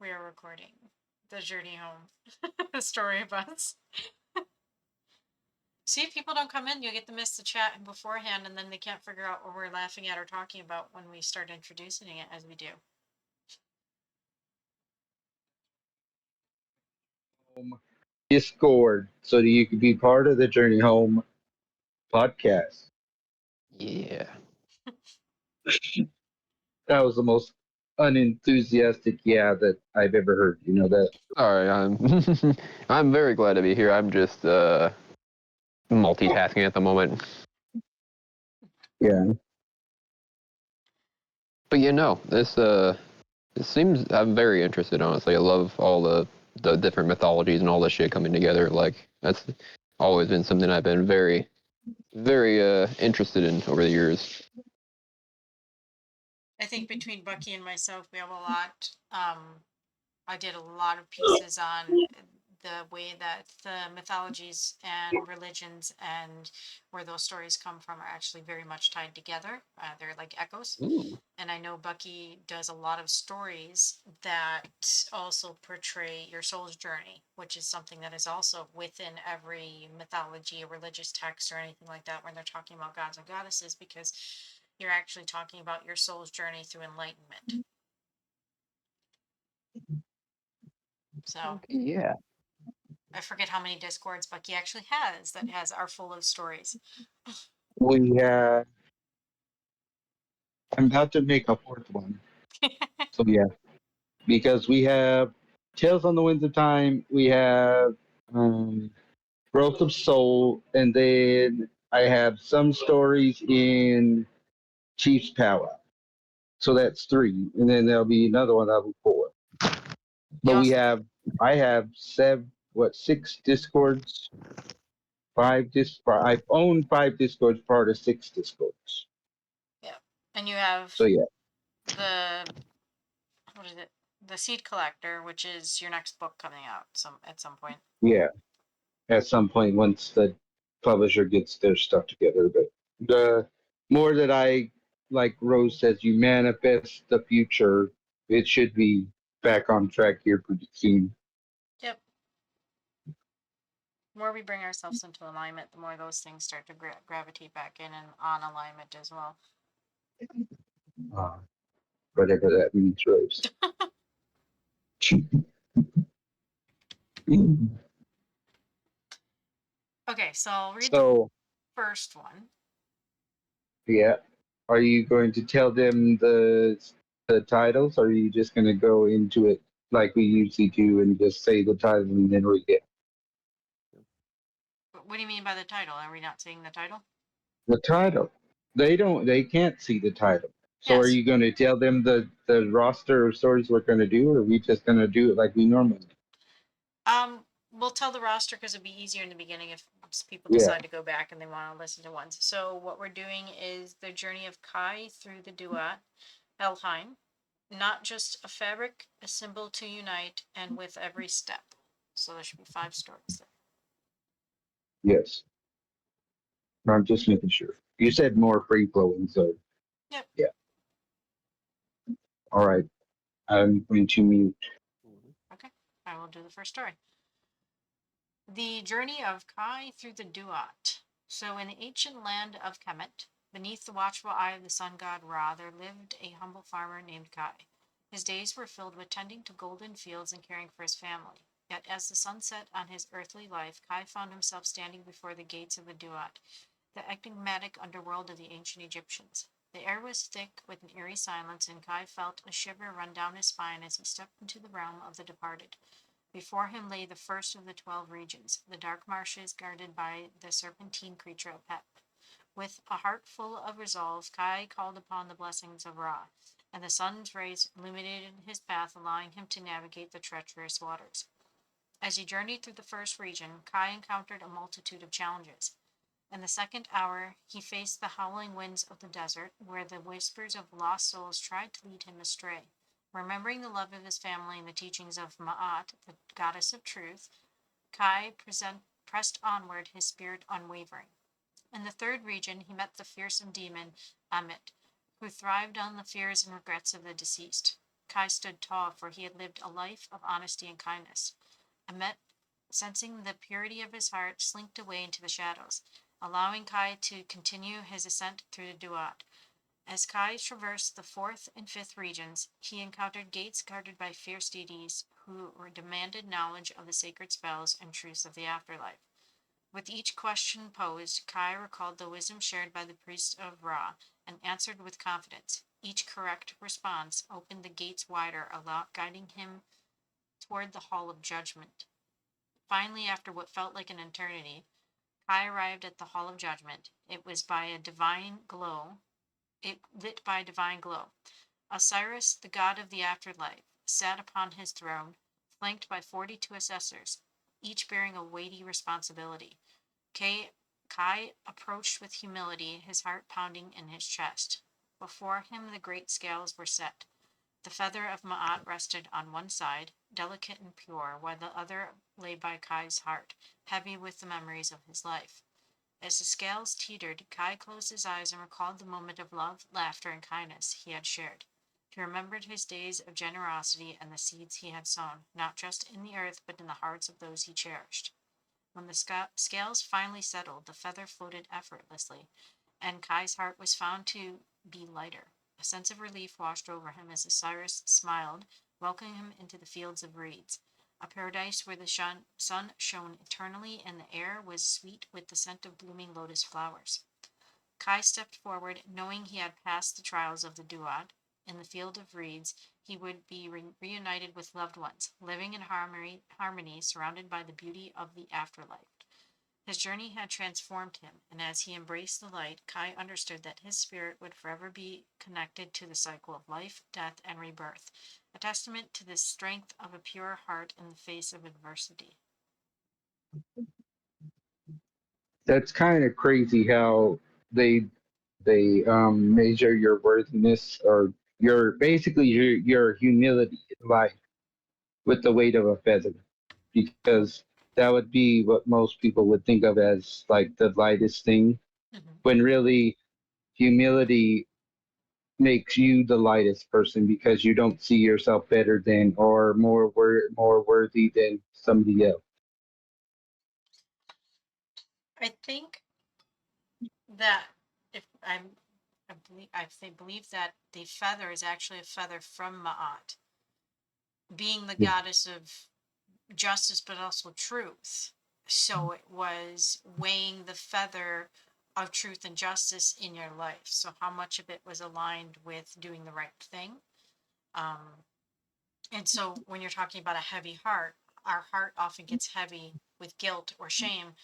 we are recording the journey home. The story of us. See, if people don't come in, you'll get to miss the chat beforehand, and then they can't figure out what we're laughing at or talking about when we start introducing it as we do. Discord so that you can be part of the Journey Home podcast. Yeah. That was the most unenthusiastic yeah that I've ever heard. You know that? Sorry, I'm I'm very glad to be here. I'm just multitasking at the moment. Yeah. But this seems I'm very interested, honestly. I love all the different mythologies and all this shit coming together. Like that's always been something I've been very interested in over the years. I think between Bucky and myself, we have a lot. I did a lot of pieces on the way that the mythologies and religions and where those stories come from are actually very much tied together. They're like echoes. Ooh. And I know Bucky does a lot of stories that also portray your soul's journey, which is something that is also within every mythology or religious text or anything like that when they're talking about gods and goddesses, because you're actually talking about your soul's journey through enlightenment. So Yeah. I forget how many discords Bucky actually has that are full of stories. We I'm about to make a fourth one. So yeah, because we have Tales on the Winds of Time, we have Growth of Soul, and then I have some stories in Chief's Power. So that's three, and then there'll be another one that'll be four. You But also, I have six discords, I've owned five discords, part of six discords. yeah, and you have So yeah, the what is it? The Seed Collector, which is your next book coming out at some point. yeah. At some point, once the publisher gets their stuff together, but the more that I, like Rose says, you manifest the future, it should be back on track here pretty soon. Yep. The more we bring ourselves into alignment, the more those things start to gravitate back in and on alignment as well. Whatever that means, Rose. Okay, so I'll read the So first one. yeah, are you going to tell them the titles, or are you just going to go into it like we usually do and just say the title and then read it? What do you mean by the title? Are we not saying the title? The title. They can't see the title. So are Yes. you going to tell them the roster of stories we're going to do, or are we just going to do it like we normally do? We'll tell the roster because it'd be easier in the beginning if people Yeah. decide to go back and they want to listen to ones. So what we're doing is the journey of Kai through the Duat, Helheim, not just a fabric, a symbol to unite, and with every step. So there should be 5 stories there. Yes. I'm just making sure. You said more free flowing, so Yep. yeah. All right. I'm going to mute. Okay. I will do the first story. The journey of Kai through the Duat. So in the ancient land of Kemet, beneath the watchful eye of the sun god Ra, there lived a humble farmer named Kai. His days were filled with tending to golden fields and caring for his family. Yet as the sun set on his earthly life, Kai found himself standing before the gates of the Duat, the enigmatic underworld of the ancient Egyptians. The air was thick with an eerie silence, and Kai felt a shiver run down his spine as he stepped into the realm of the departed. Before him lay the first of the 12 regions, the dark marshes guarded by the serpentine creature Apep. With a heart full of resolve, Kai called upon the blessings of Ra, and the sun's rays illuminated his path, allowing him to navigate the treacherous waters. As he journeyed through the first region, Kai encountered a multitude of challenges. In the second hour, he faced the howling winds of the desert, where the whispers of lost souls tried to lead him astray. Remembering the love of his family and the teachings of Ma'at, the goddess of truth, Kai pressed onward, his spirit unwavering. In the third region, he met the fearsome demon Amit, who thrived on the fears and regrets of the deceased. Kai stood tall, for he had lived a life of honesty and kindness. Amet, sensing the purity of his heart, slinked away into the shadows, allowing Kai to continue his ascent through the Duat. As Kai traversed the fourth and fifth regions, he encountered gates guarded by fierce deities who demanded knowledge of the sacred spells and truths of the afterlife. With each question posed, Kai recalled the wisdom shared by the priest of Ra and answered with confidence. Each correct response opened the gates wider, guiding him toward the hall of judgment. Finally, after what felt like an eternity, Kai arrived at the hall of judgment. It was by a divine glow. It lit by a divine glow. Osiris, the god of the afterlife, sat upon his throne, flanked by 42 assessors, each bearing a weighty responsibility. Kai approached with humility, his heart pounding in his chest. Before him the great scales were set. The feather of Ma'at rested on one side, delicate and pure, while the other lay by Kai's heart, heavy with the memories of his life. As the scales teetered, Kai closed his eyes and recalled the moment of love, laughter, and kindness he had shared. He remembered his days of generosity and the seeds he had sown, not just in the earth, but in the hearts of those he cherished. When the scales finally settled, the feather floated effortlessly, and Kai's heart was found to be lighter. A sense of relief washed over him as Osiris smiled, welcoming him into the fields of reeds, a paradise where the sun shone eternally and the air was sweet with the scent of blooming lotus flowers. Kai stepped forward, knowing he had passed the trials of the Duat. In the field of reeds, he would be reunited with loved ones, living in harmony, surrounded by the beauty of the afterlife. His journey had transformed him, and as he embraced the light, Kai understood that his spirit would forever be connected to the cycle of life, death, and rebirth, a testament to the strength of a pure heart in the face of adversity. That's kind of crazy how they measure your worthiness or your basically your humility in life with the weight of a feather, because that would be what most people would think of as like the lightest thing, Mm-hmm. when really humility makes you the lightest person because you don't see yourself better than or more worthy than somebody else. I think that if I believe that the feather is actually a feather from Ma'at, being the Yeah. goddess of justice but also truth. So it was weighing the feather of truth and justice in your life. So how much of it was aligned with doing the right thing? Um, and so when you're talking about a heavy heart, our heart often gets heavy with guilt or shame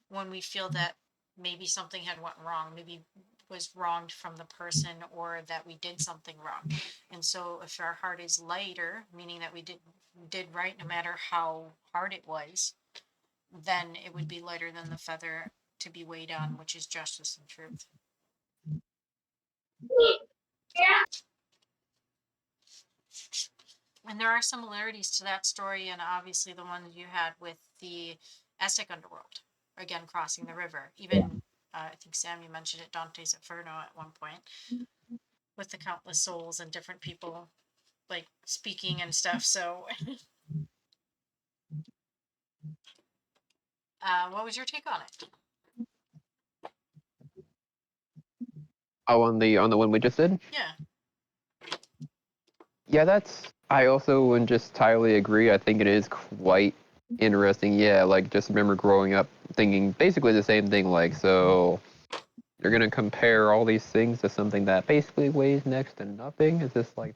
when we feel that maybe something had went wrong, maybe was wronged from the person or that we did something wrong. And so if our heart is lighter, meaning that we did right no matter how hard it was, then it would be lighter than the feather to be weighed on, which is justice and truth. And there are similarities to that story and obviously the one you had with the Aztec underworld, again crossing the river. Even I think Sam, you mentioned it, Dante's Inferno at one point, with the countless souls and different people like speaking and stuff. So, what was your take on it? Oh, on the one we just did. Yeah. Yeah, I also would just entirely agree. I think it is quite interesting. Yeah, like just remember growing up thinking basically the same thing. Like, so you're gonna compare all these things to something that basically weighs next to nothing. It's just like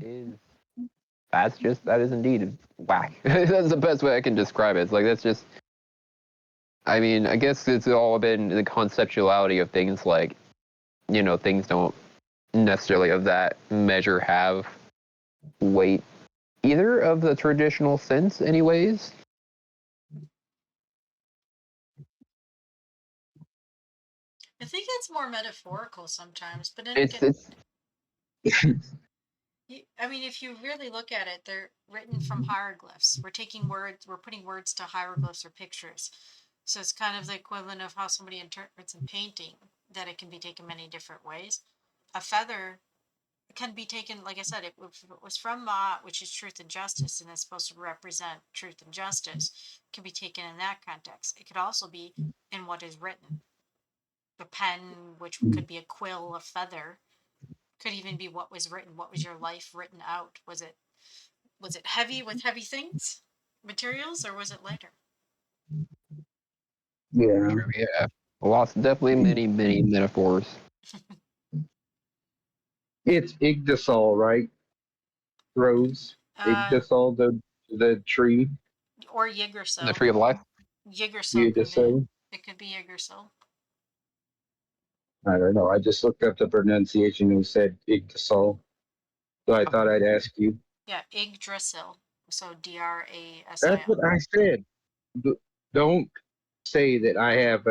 is that is indeed whack. That's the best way I can describe it. It's like that's just. I mean, I guess it's all been the conceptuality of things like, things don't necessarily of that measure have weight either of the traditional sense anyways. I think it's more metaphorical sometimes, but then It's again, it's I mean, if you really look at it, they're written from hieroglyphs. We're taking words, we're putting words to hieroglyphs or pictures. So it's kind of the equivalent of how somebody interprets in painting, that it can be taken many different ways. A feather can be taken, like I said, if it was from Ma, which is truth and justice, and it's supposed to represent truth and justice, it can be taken in that context. It could also be in what is written. The pen, which could be a quill, a feather, could even be what was written. What was your life written out? Was it heavy with heavy things, materials, or was it lighter? Yeah. Yeah. Lots, definitely many metaphors. It's Yggdrasil, right? Rose. Uh, Yggdrasil, the tree. or The Yggdrasil. tree of life. Yggdrasil can be. Yggdrasil. It could be Yggdrasil. I don't know. I just looked up the pronunciation and said Yggdrasil. So I thought I'd ask you. Yeah, Yggdrasil. So That's Drasil. what I said. Don't say that I have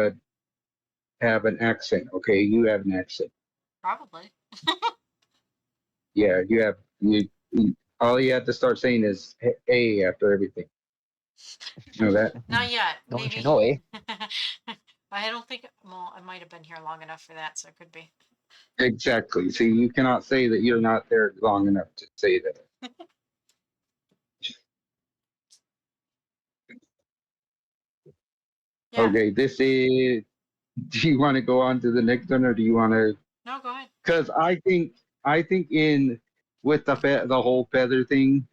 an accent. Okay, you have an accent. Probably. Yeah, you have all you have to start saying is a after everything. You know that? Not yet. Don't you Maybe. know, eh? I don't think. Well, I might have been here long enough for that, so it could be. Exactly. See, you cannot say that you're not there long enough to say that. Yeah. Okay, this is. Do you want to go on to the next one, or do you want to? No, go ahead. Because I think in with the whole feather thing,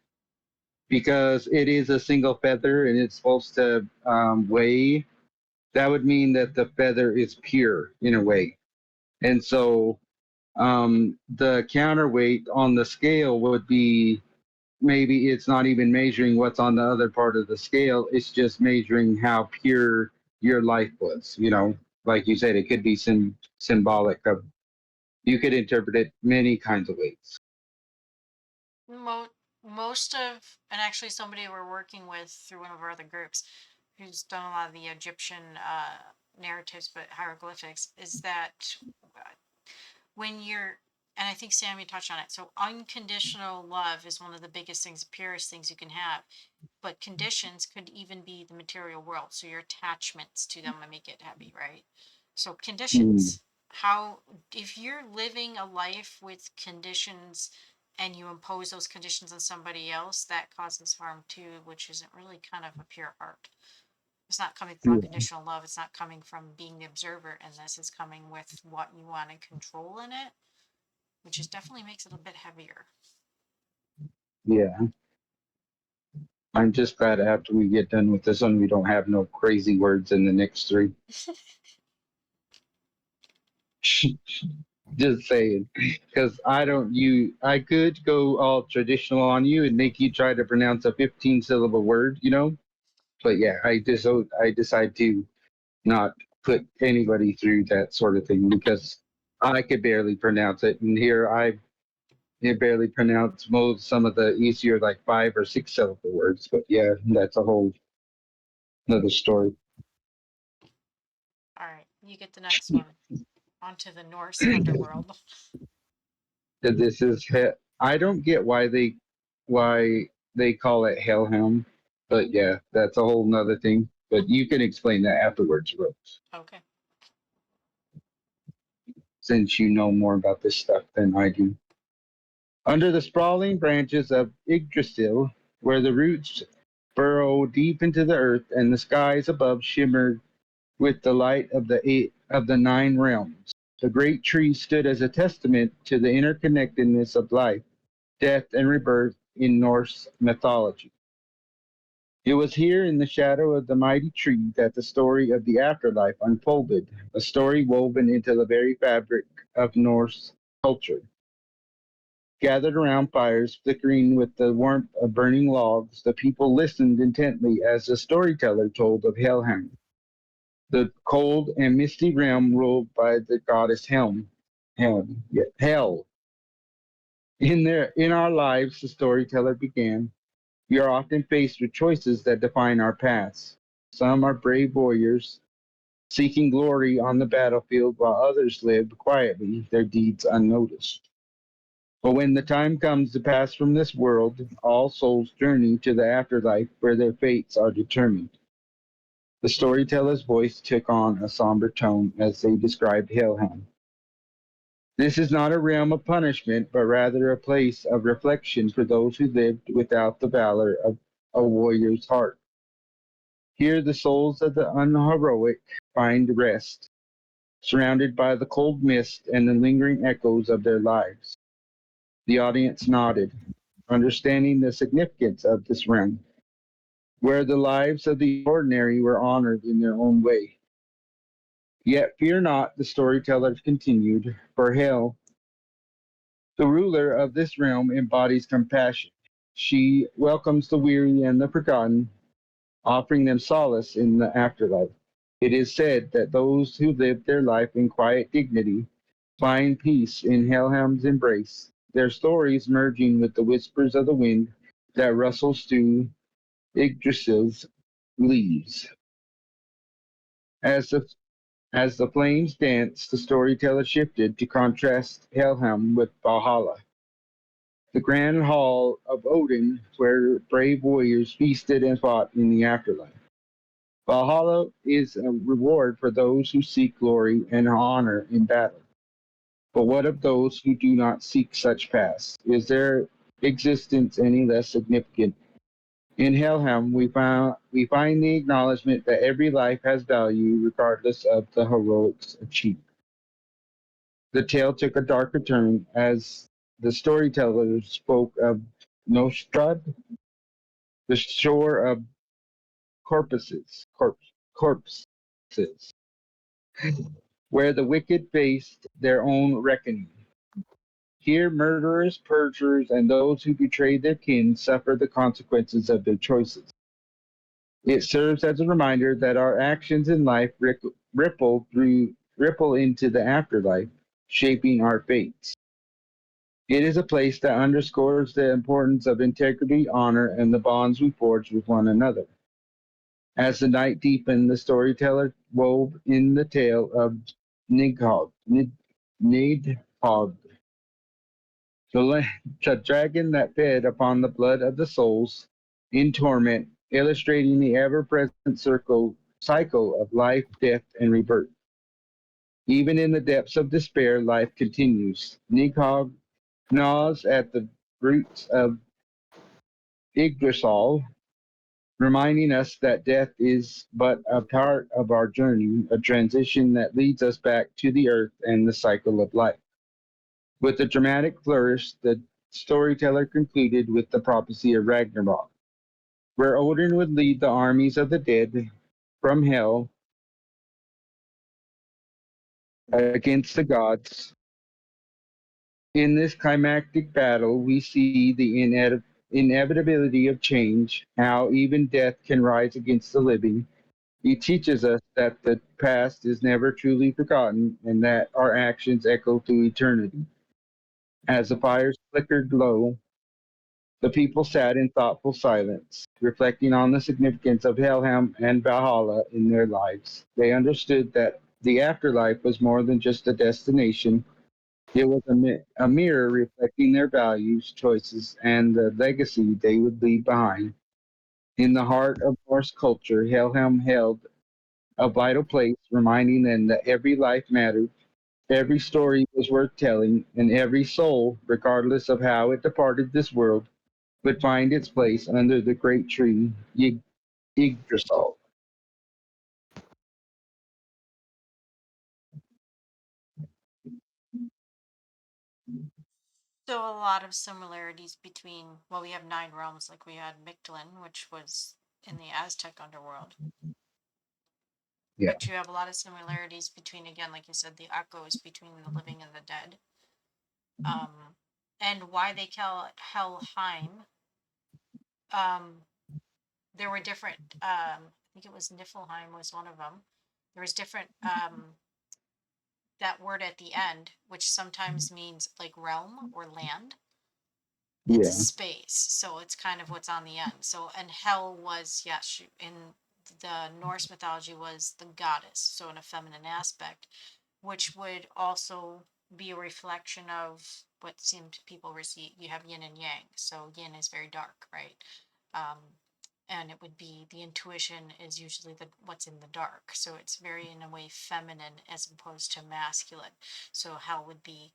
because it is a single feather and it's supposed to weigh. That would mean that the feather is pure in a way, and so the counterweight on the scale would be maybe it's not even measuring what's on the other part of the scale. It's just measuring how pure your life was. Like you said, it could be symbolic of. You could interpret it many kinds of ways. Mo- Most of, and actually somebody we're working with through one of our other groups who's done a lot of the Egyptian narratives, but hieroglyphics, is that when you're, and I think Sammy touched on it. So unconditional love is one of the biggest things, the purest things you can have. But conditions could even be the material world. So your attachments to them make it heavy, right? So Mm, conditions. How, if you're living a life with conditions and you impose those conditions on somebody else, that causes harm too, which isn't really kind of a pure heart. It's not coming from yeah, unconditional love. It's not coming from being the observer in this. It's coming with what you want to control in it, which is definitely makes it a bit heavier. yeah. I'm just glad after we get done with this one, we don't have no crazy words in the next three. Just saying, because I could go all traditional on you and make you try to pronounce a 15 syllable word. But yeah, I decide to not put anybody through that sort of thing because I could barely pronounce it, and here I can barely pronounce some of the easier like 5 or 6 syllable words. But yeah, that's a whole another story. All right, you get the next one. Onto the Norse underworld. That this is I don't get why they call it Helheim, but yeah, that's a whole nother thing. But you can explain that afterwards, Rose, Okay. since you know more about this stuff than I do. Under the sprawling branches of Yggdrasil, where the roots burrow deep into the earth and the skies above shimmered with the light of the 9 realms, the great tree stood as a testament to the interconnectedness of life, death, and rebirth in Norse mythology. It was here in the shadow of the mighty tree that the story of the afterlife unfolded, a story woven into the very fabric of Norse culture. Gathered around fires flickering with the warmth of burning logs, the people listened intently as the storyteller told of Helheim, the cold and misty realm ruled by the goddess Helm. Hell. In our lives, the storyteller began, we are often faced with choices that define our paths. Some are brave warriors, seeking glory on the battlefield, while others live quietly, their deeds unnoticed. But when the time comes to pass from this world, all souls journey to the afterlife where their fates are determined. The storyteller's voice took on a somber tone as they described Helheim. This is not a realm of punishment, but rather a place of reflection for those who lived without the valor of a warrior's heart. Here the souls of the unheroic find rest, surrounded by the cold mist and the lingering echoes of their lives. The audience nodded, understanding the significance of this realm, where the lives of the ordinary were honored in their own way. Yet fear not, the storyteller continued, for Hel, the ruler of this realm, embodies compassion. She welcomes the weary and the forgotten, offering them solace in the afterlife. It is said that those who live their life in quiet dignity find peace in Helheim's embrace, their stories merging with the whispers of the wind that rustles through Yggdrasil's leaves. As the as the flames danced, the storyteller shifted to contrast Helheim with Valhalla, the grand hall of Odin where brave warriors feasted and fought in the afterlife. Valhalla is a reward for those who seek glory and honor in battle. But what of those who do not seek such paths? Is their existence any less significant? In Helheim, we find the acknowledgement that every life has value regardless of the heroics achieved. The tale took a darker turn as the storyteller spoke of Nostrad, the shore of corpses, where the wicked faced their own reckoning. Here, murderers, perjurers, and those who betray their kin suffer the consequences of their choices. It serves as a reminder that our actions in life ripple into the afterlife, shaping our fates. It is a place that underscores the importance of integrity, honor, and the bonds we forge with one another. As the night deepened, the storyteller wove in the tale of Nidhogg, the dragon that fed upon the blood of the souls in torment, illustrating the ever-present cycle of life, death, and rebirth. Even in the depths of despair, life continues. Nidhogg gnaws at the roots of Yggdrasil, reminding us that death is but a part of our journey, a transition that leads us back to the earth and the cycle of life. With a dramatic flourish, the storyteller concluded with the prophecy of Ragnarok, where Odin would lead the armies of the dead from hell against the gods. In this climactic battle, we see the inevitability of change, how even death can rise against the living. He teaches us that the past is never truly forgotten and that our actions echo through eternity. As the fires flickered low, the people sat in thoughtful silence, reflecting on the significance of Helheim and Valhalla in their lives. They understood that the afterlife was more than just a destination, it was a mirror reflecting their values, choices, and the legacy they would leave behind. In the heart of Norse culture, Helheim held a vital place, reminding them that every life mattered, every story was worth telling, and every soul, regardless of how it departed this world, would find its place under the great tree, Yggdrasil. So a lot of similarities between, well, we have 9 realms, like we had Mictlan, which was in the Aztec underworld. Yeah, But you have a lot of similarities between, again, like you said, the echoes between the living and the dead. And why they call it Helheim. Um, there were different. I think it was Niflheim was one of them. There was different. That word at the end, which sometimes means like realm or land. It's yeah, space, so it's kind of what's on the end. So, and Hel was, yes, in the Norse mythology was the goddess, so in a feminine aspect, which would also be a reflection of what seemed people receive. You have yin and yang, so yin is very dark, right? Um, and it would be the intuition is usually the what's in the dark, so it's very in a way feminine as opposed to masculine. So Hel would be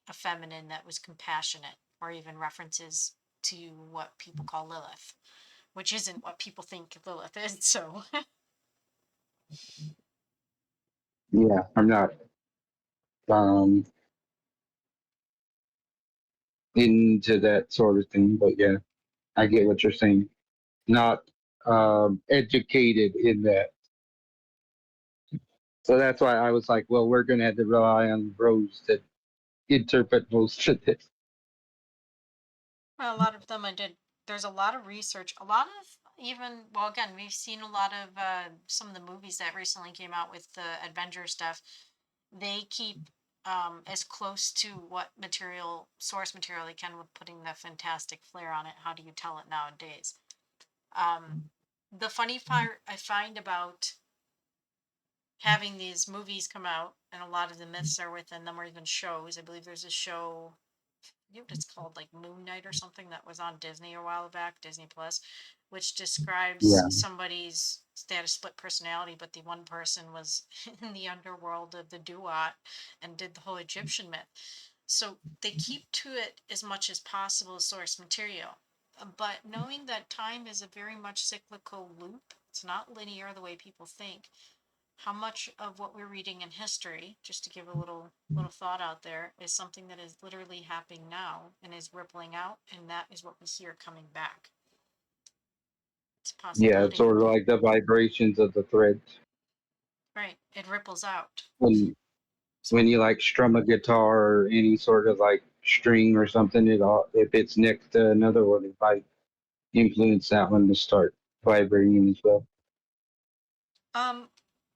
a feminine that was compassionate, or even references to what people call Lilith, which isn't what people think Lilith is. So Yeah, I'm not um, into that sort of thing, but yeah, I get what you're saying. Not educated in that. So that's why I was like, well, we're going to have to rely on bros that interpret most of this. a lot of them I did. There's a lot of research, a lot of even, well, again, we've seen a lot of some of the movies that recently came out with the adventure stuff. They keep as close to what material, source material they can, with putting the fantastic flair on it. How do you tell it nowadays? The funny part I find about having these movies come out, and a lot of the myths are within them, or even shows. I believe there's a show, I forget what it's called, like Moon Knight or something, that was on Disney a while back, Disney Plus, which describes Yeah, somebody's, they had a split personality, but the one person was in the underworld of the Duat and did the whole Egyptian myth. So they keep to it as much as possible as source material. But knowing that time is a very much cyclical loop, it's not linear the way people think. How much of what we're reading in history, just to give a little thought out there, is something that is literally happening now and is rippling out, and that is what we hear coming back. It's a yeah, it's possibility. sort of like the vibrations of the threads. Right, it ripples out. When So when you like strum a guitar or any sort of like string or something, it all if it's next to another one, it might influence that one to start vibrating as well. um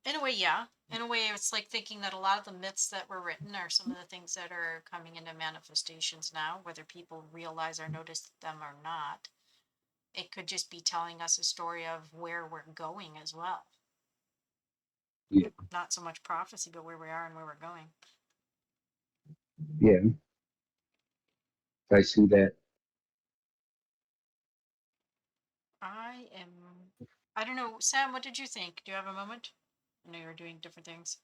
in a way, yeah, in a way it's like thinking that a lot of the myths that were written are some of the things that are coming into manifestations now, whether people realize or notice them or not. It could just be telling us a story of where we're going as well. Yeah, Not so much prophecy, but where we are and where we're going. yeah, I see that. I am. I don't know, Sam. What did you think? Do you have a moment? I know you were doing different things.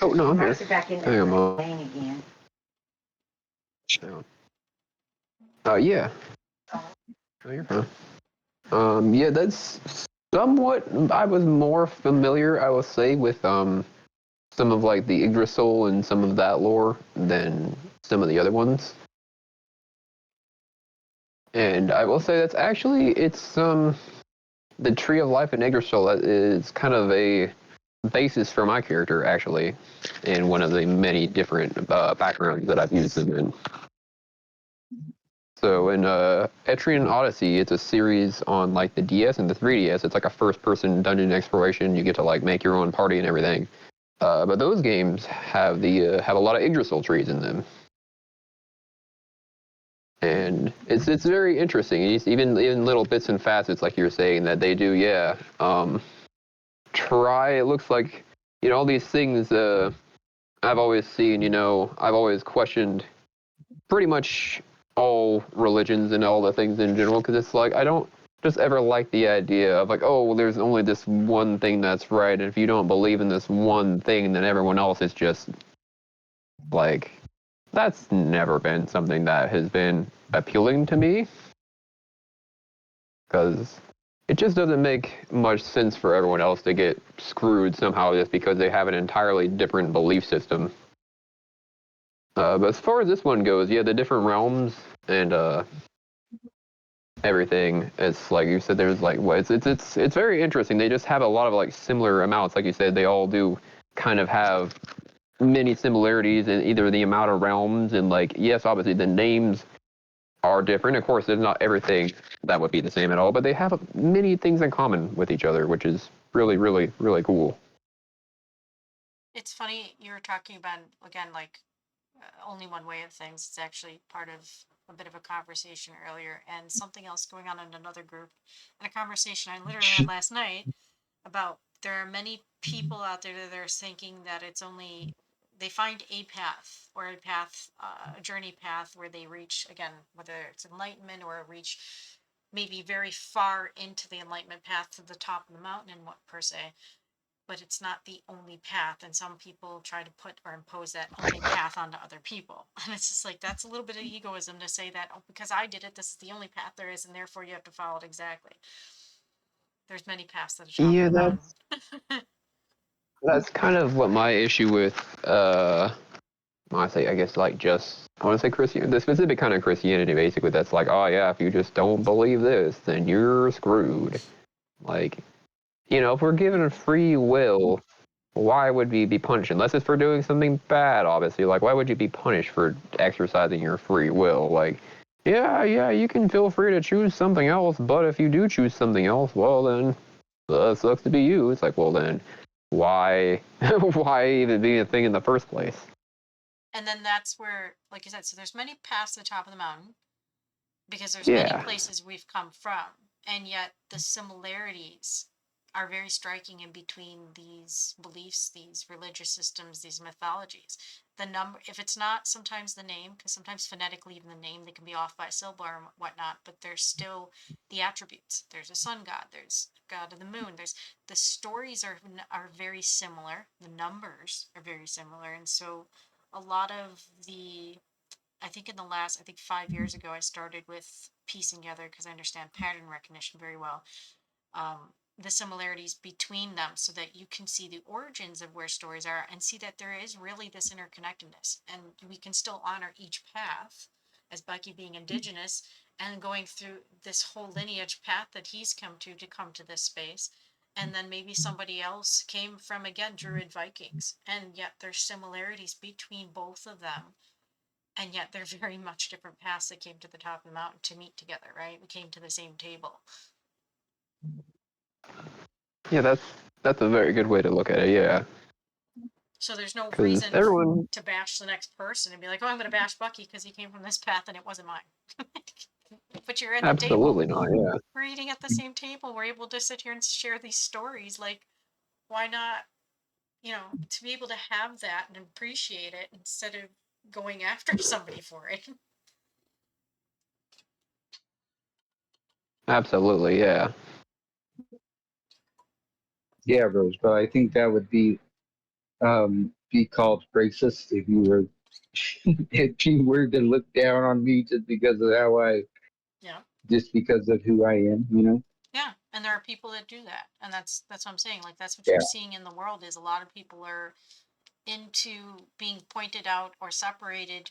Oh no, I'm here. Back in Hang on, Mom. lane again. Hang on. Yeah. Oh, you're fine. Yeah, that's somewhat. I was more familiar, I will say, with some of like the Yggdrasil and some of that lore than some of the other ones. And I will say that's actually it's the Tree of Life in Yggdrasil is kind of a basis for my character actually, in one of the many different backgrounds that I've used them in. So in Etrian Odyssey, it's a series on like the DS and the 3DS. It's like a first-person dungeon exploration. You get to like make your own party and everything. But those games have a lot of Yggdrasil trees in them, and it's very interesting. Even little bits and facets, like you were saying, that they do. Yeah, try. It looks like all these things. I've always seen. I've always questioned pretty much all religions and all the things in general, because it's like I don't just ever like the idea of like, oh, well, there's only this one thing that's right, and if you don't believe in this one thing, then everyone else is just like, that's never been something that has been appealing to me, because it just doesn't make much sense for everyone else to get screwed somehow just because they have an entirely different belief system. But as far as this one goes, yeah, the different realms and everything. It's like you said. There's like what it's very interesting. They just have a lot of like similar amounts. Like you said, they all do kind of have many similarities in either the amount of realms and like yes, obviously the names are different. Of course, there's not everything that would be the same at all, but they have many things in common with each other, which is really, really, really cool. It's funny you were talking about, again, like only one way of things. It's actually part of a bit of a conversation earlier, and something else going on in another group, and a conversation I literally had last night about there are many people out there that are thinking that it's only they find a path, or a path, a journey path, where they reach, again, whether it's enlightenment or reach maybe very far into the enlightenment path to the top of the mountain and what per se. but it's not the only path. And some people try to put or impose that only path onto other people. And it's just like, that's a little bit of egoism to say that, oh, because I did it, this is the only path there is, and therefore you have to follow it exactly. There's many paths to the top Yeah, of the mountain. that's kind of what my issue with I guess like just I want to say Christian the specific kind of Christianity basically that's like, oh yeah, if you just don't believe this, then you're screwed. Like, if we're given a free will, why would we be punished? Unless it's for doing something bad, obviously. Like, why would you be punished for exercising your free will? Like, yeah, you can feel free to choose something else, but if you do choose something else, well then, sucks to be you. It's like, well then, why, why even be a thing in the first place? And then that's where, like I said, so there's many paths to the top of the mountain because there's many Yeah, places we've come from, and yet the similarities are very striking in between these beliefs, these religious systems, these mythologies. The number, if it's not sometimes the name, because sometimes phonetically even the name they can be off by a syllable or whatnot, but there's still the attributes. There's a sun god, there's god of the moon. There's the stories are very similar. The numbers are very similar, and so a lot of the I think in the last, I think 5 years ago, I started with piecing together because I understand pattern recognition very well. The similarities between them so that you can see the origins of where stories are and see that there is really this interconnectedness. And we can still honor each path, as Bucky being indigenous and going through this whole lineage path that he's come to this space. And then maybe somebody else came from, again, Druid Vikings. And yet there's similarities between both of them, and yet they're very much different paths that came to the top of the mountain to meet together, right? We came to the same table. yeah, that's a very good way to look at it. Yeah, So there's no because reason everyone, to bash the next person and be like, oh, I'm going to bash Bucky because he came from this path and it wasn't mine. But you're at the table. absolutely not. Yeah, We're eating at the same table. We're able to sit here and share these stories. Like, why not, to be able to have that and appreciate it instead of going after somebody for it. absolutely. Yeah. Yeah, Rose, but I think that would be called racist if you were if you were to look down on me Yeah. just because of who I am, Yeah, and there are people that do that, and that's what I'm saying. Like, that's what you're Yeah, seeing in the world is a lot of people are into being pointed out or separated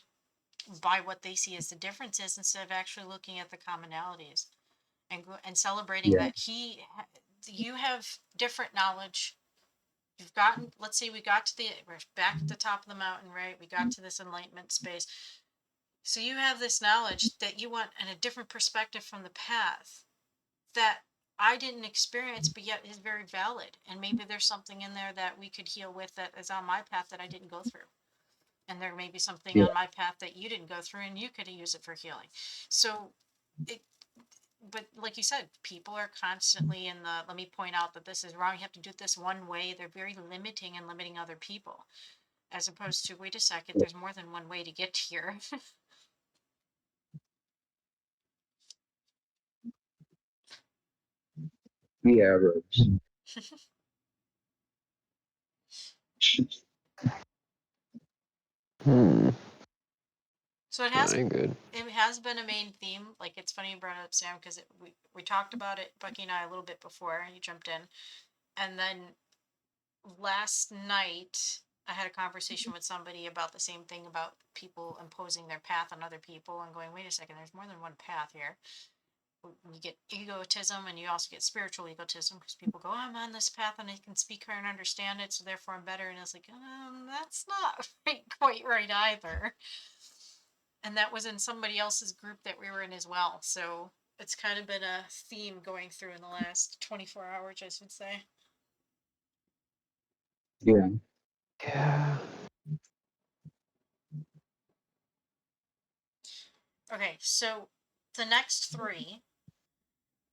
by what they see as the differences instead of actually looking at the commonalities and celebrating yeah, that you have different knowledge. You've gotten, let's say we're back at the top of the mountain, right? We got to this enlightenment space. So you have this knowledge that you want and a different perspective from the path that I didn't experience, but yet is very valid. And maybe there's something in there that we could heal with that is on my path that I didn't go through. And there may be something yeah, on my path that you didn't go through and you could use it for healing. So it, but like you said, people are constantly in the, let me point out that this is wrong. You have to do it this one way. They're very limiting and limiting other people as opposed to, wait a second, there's more than one way to get here. yeah, Rose. So it That has ain't good. it has been a main theme. Like, it's funny you brought it up, Sam, because we talked about it, Bucky and I, a little bit before you jumped in, and then last night I had a conversation with somebody about the same thing about people imposing their path on other people and going, wait a second, there's more than one path here. You get egotism and you also get spiritual egotism because people go, oh, I'm on this path and I can speak her and understand it, so therefore I'm better. And it's like, that's not quite right either. And that was in somebody else's group that we were in as well. So it's kind of been a theme going through in the last 24 hours, I should say. Yeah, Yeah. Okay, so the next three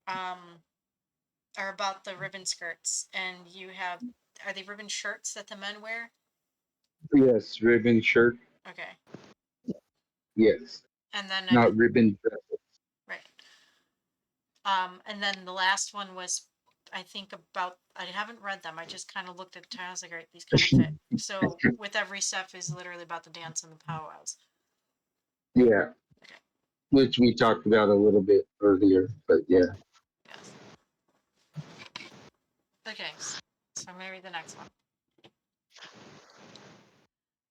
um, are about the ribbon skirts, and are they ribbon shirts that the men wear? yes, ribbon shirt, Okay, yes, and then not ribbon dress. right, and then the last one was I think about, I haven't read them. I just kind of looked at it. I was like, all right, these kind of fit. So with every step is literally about the dance and the powwows. Yeah. Which we talked about a little bit earlier, but yeah. Yes. Okay, so maybe the next one.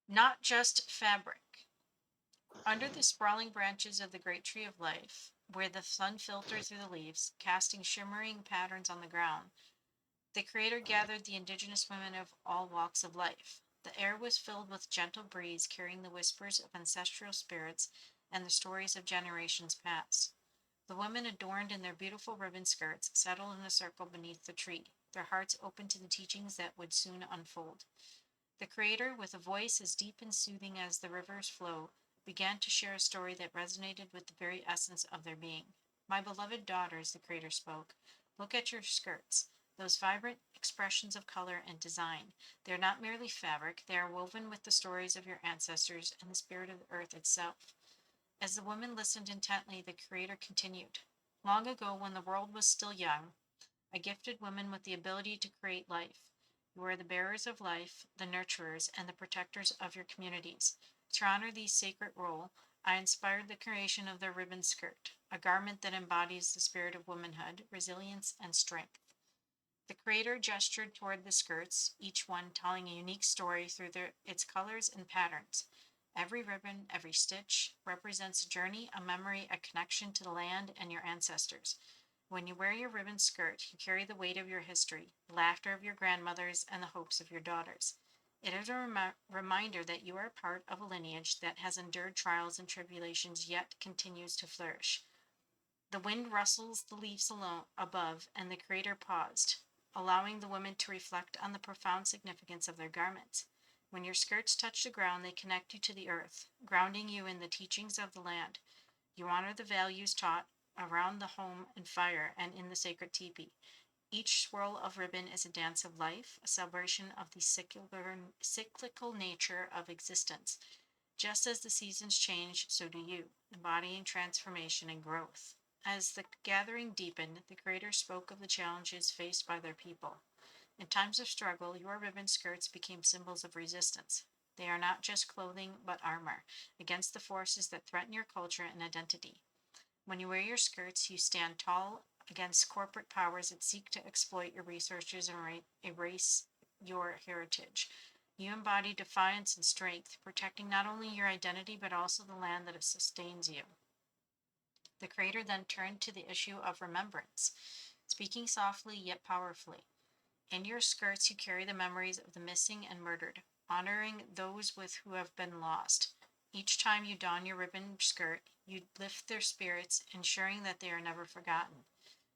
Not just fabric. Under the sprawling branches of the great tree of life, where the sun filters through the leaves, casting shimmering patterns on the ground, the Creator gathered the indigenous women of all walks of life. The air was filled with gentle breeze carrying the whispers of ancestral spirits and the stories of generations past. The women, adorned in their beautiful ribbon skirts, settled in a circle beneath the tree, their hearts open to the teachings that would soon unfold. The Creator, with a voice as deep and soothing as the river's flow, began to share a story that resonated with the very essence of their being. My beloved daughters, the Creator spoke, look at your skirts, those vibrant expressions of color and design. They are not merely fabric, they are woven with the stories of your ancestors and the spirit of the earth itself. As the woman listened intently, the Creator continued. Long ago, when the world was still young, I gifted women with the ability to create life. You are the bearers of life, the nurturers, and the protectors of your communities. To honor these sacred role, I inspired the creation of the ribbon skirt, a garment that embodies the spirit of womanhood, resilience, and strength. The Creator gestured toward the skirts, each one telling a unique story through its colors and patterns. Every ribbon, every stitch represents a journey, a memory, a connection to the land and your ancestors. When you wear your ribbon skirt, you carry the weight of your history, the laughter of your grandmothers, and the hopes of your daughters. It is a reminder that you are part of a lineage that has endured trials and tribulations yet continues to flourish. The wind rustles the leaves alone above, and the Creator paused, allowing the women to reflect on the profound significance of their garments. When your skirts touch the ground, they connect you to the earth, grounding you in the teachings of the land. You honor the values taught around the home and fire and in the sacred teepee. Each swirl of ribbon is a dance of life, a celebration of the cyclical nature of existence. Just as the seasons change, so do you, embodying transformation and growth. As the gathering deepened, the Creator spoke of the challenges faced by their people. In times of struggle, your ribbon skirts became symbols of resistance. They are not just clothing, but armor against the forces that threaten your culture and identity. When you wear your skirts, you stand tall against corporate powers that seek to exploit your resources and erase your heritage. You embody defiance and strength, protecting not only your identity but also the land that sustains you. The Creator then turned to the issue of remembrance, speaking softly yet powerfully. In your skirts, you carry the memories of the missing and murdered, honoring those with who have been lost. Each time you don your ribbon skirt, you lift their spirits, ensuring that they are never forgotten.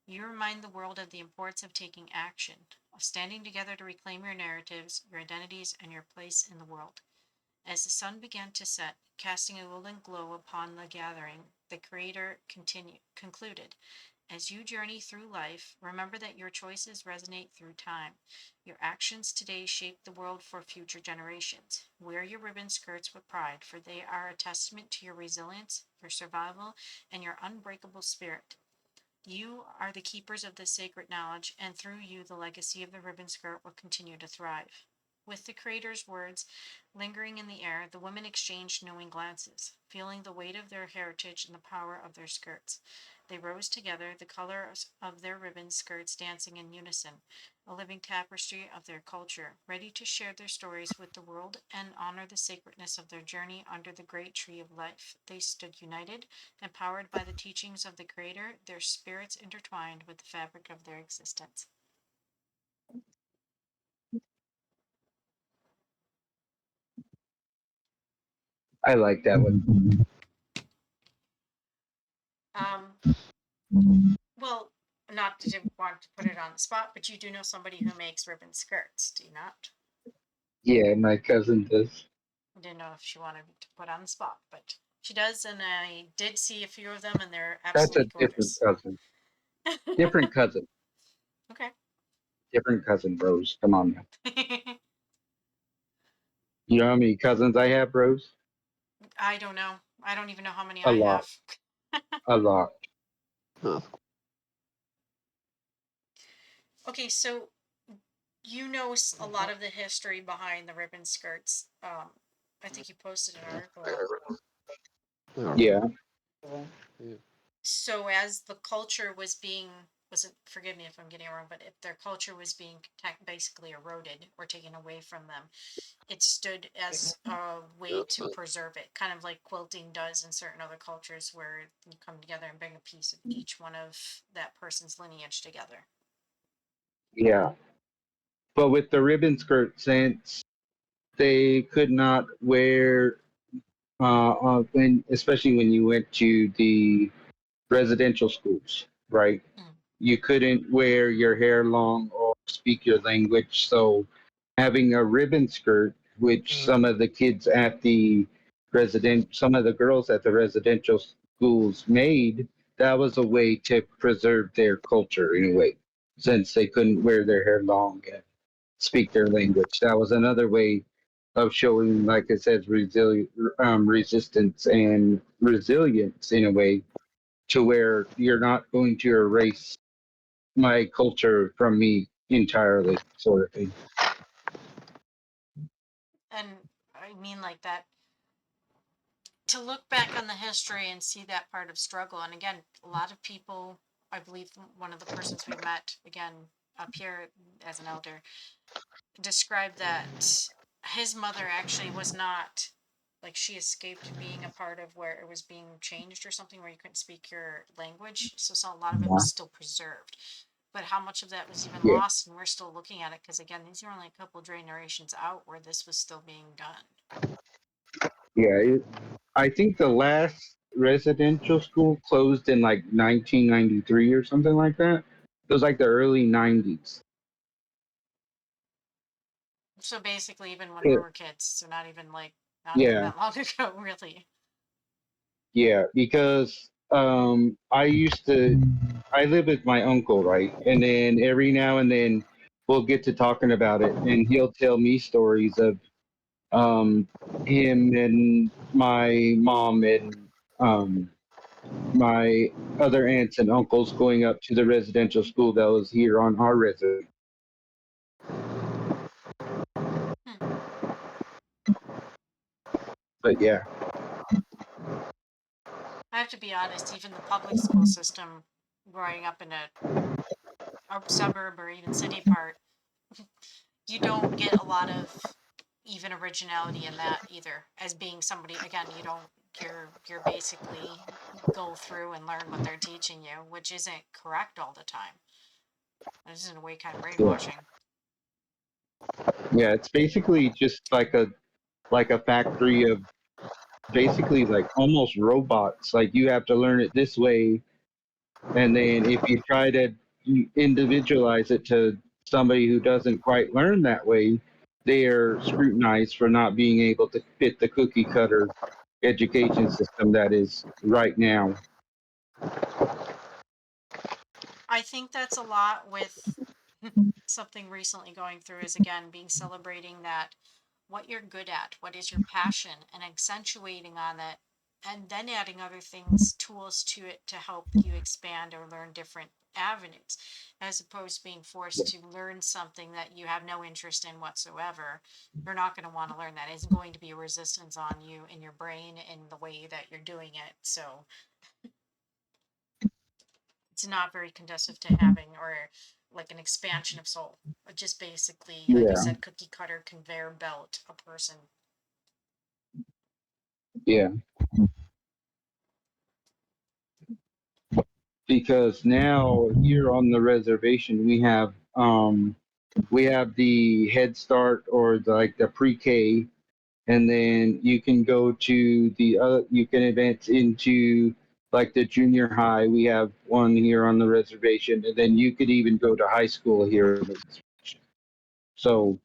You remind the world of the importance of taking action, of standing together to reclaim your narratives, your identities, and your place in the world. As the sun began to set, casting a golden glow upon the gathering, the Creator concluded. As you journey through life, remember that your choices resonate through time. Your actions today shape the world for future generations. Wear your ribbon skirts with pride, for they are a testament to your resilience, your survival, and your unbreakable spirit. You are the keepers of this sacred knowledge, and through you, the legacy of the ribbon skirt will continue to thrive. With the Creator's words lingering in the air, the women exchanged knowing glances, feeling the weight of their heritage and the power of their skirts. They rose together, the colors of their ribbon skirts dancing in unison, a living tapestry of their culture, ready to share their stories with the world and honor the sacredness of their journey under the great tree of life. They stood united, empowered by the teachings of the Creator, their spirits intertwined with the fabric of their existence. I like that one. Um, well, not to want to put it on the spot, but you do know somebody who makes ribbon skirts, do you not? Yeah, my cousin does. I didn't know if she wanted to put on the spot, but she does, and I did see a few of them, and they're That's a absolutely different gorgeous. cousin. Different cousin. Okay. Different cousin, Rose. Come on now. You know how many cousins I have, Rose? I don't know. I don't even know how many A I lot. have. A lot. Oh, Okay, so you know a lot of the history behind the ribbon skirts. I think you posted an article. Yeah. So as the culture was being, was it, forgive me if I'm getting it wrong, but if their culture was being basically eroded or taken away from them, it stood as a way to preserve it, kind of like quilting does in certain other cultures where you come together and bring a piece of each one of that person's lineage together. Yeah. But with the ribbon skirt, since they could not wear, when, especially when you went to the residential schools, right? Mm. You couldn't wear your hair long or speak your language. So having a ribbon skirt, which some of the kids at the some of the girls at the residential schools made, that was a way to preserve their culture in a way, since they couldn't wear their hair long and speak their language. That was another way of showing, like it says, resistance and resilience in a way, to where you're not going to erase my culture from me entirely, sort of thing. And I mean, like that, to look back on the history and see that part of struggle. And again, a lot of people, I believe one of the persons we met again up here as an elder, described that his mother actually was not, like, she escaped being a part of where it was being changed or something where you couldn't speak your language. So a lot of it was still preserved. But how much of that was even Yeah, lost, and we're still looking at it because again, these are only a couple of generations out where this was still being done. yeah. I think the last residential school closed in like 1993 or something like that. It was like the early 90s. So basically, even when we It, were kids, so not even like, not even yeah, that long ago, really. yeah. Because I live with my uncle, right? And then every now and then we'll get to talking about it, and he'll tell me stories of um, him and my mom and my other aunts and uncles going up to the residential school that was here on our reservation. Hmm. But yeah, I have to be honest, even the public school system, growing up in a suburb or even city part, you don't get a lot of even originality in that either. As being somebody, again, you don't, you're basically go through and learn what they're teaching you, which isn't correct all the time. This is in a way kind of yeah, brainwashing. yeah. It's basically just like a factory of basically like almost robots. Like you have to learn it this way, and then if you try to individualize it to somebody who doesn't quite learn that way, they are scrutinized for not being able to fit the cookie cutter education system that is right now. I think that's a lot with something recently going through is again being celebrating that what you're good at, what is your passion, and accentuating on it, and then adding other things, tools to it to help you expand or learn different avenues, as opposed to being forced to learn something that you have no interest in whatsoever. You're not going to want to learn that. It's going to be a resistance on you in your brain in the way that you're doing it. So it's not very conducive to having or like an expansion of soul. Just basically, like you Yeah, said, cookie cutter conveyor belt a person. yeah. Because now here on the reservation we have the Head Start or like the pre-K, and then you can go to the you can advance into like the junior high. We have one here on the reservation, and then you could even go to high school here on the reservation. So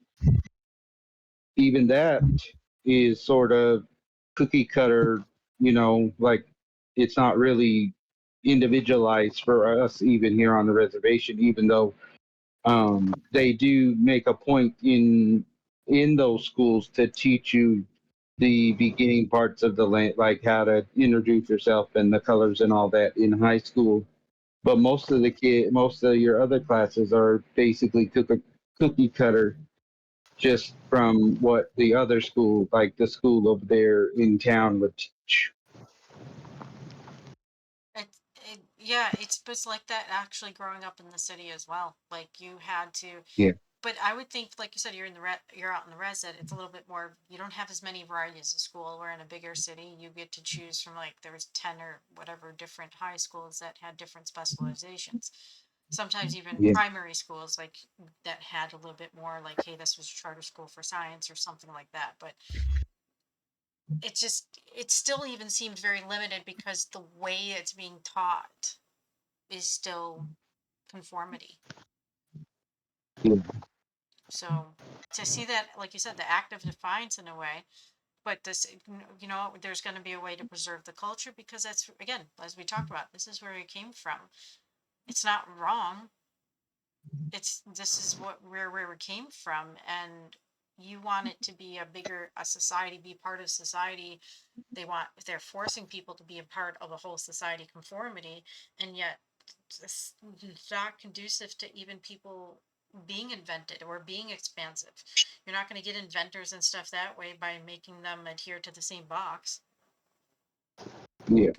even that is sort of cookie cutter, like it's not really individualized for us even here on the reservation, even though they do make a point in those schools to teach you the beginning parts of the land, like how to introduce yourself and the colors and all that in high school. but most of your other classes are basically cookie cutter, just from what the other school, like the school over there in town, would teach. It, yeah, it's like that actually growing up in the city as well. Like you had to, Yeah, but I would think, like you said, you're out in the res that it's a little bit more. You don't have as many varieties of school. Where in a bigger city, you get to choose from like there was 10 or whatever different high schools that had different specializations. Sometimes even yeah, primary schools like that had a little bit more like, hey, this was a charter school for science or something like that. But it still even seems very limited because the way it's being taught is still conformity. yeah, So to see that, like you said, the act of defiance in a way, but this, there's going to be a way to preserve the culture because that's, again, as we talked about, this is where it came from. It's not wrong. This is where it came from. And you want it to be a society, be part of society. They're forcing people to be a part of the whole society conformity. And yet it's not conducive to even people being invented or being expansive. You're not going to get inventors and stuff that way by making them adhere to the same box. yeah.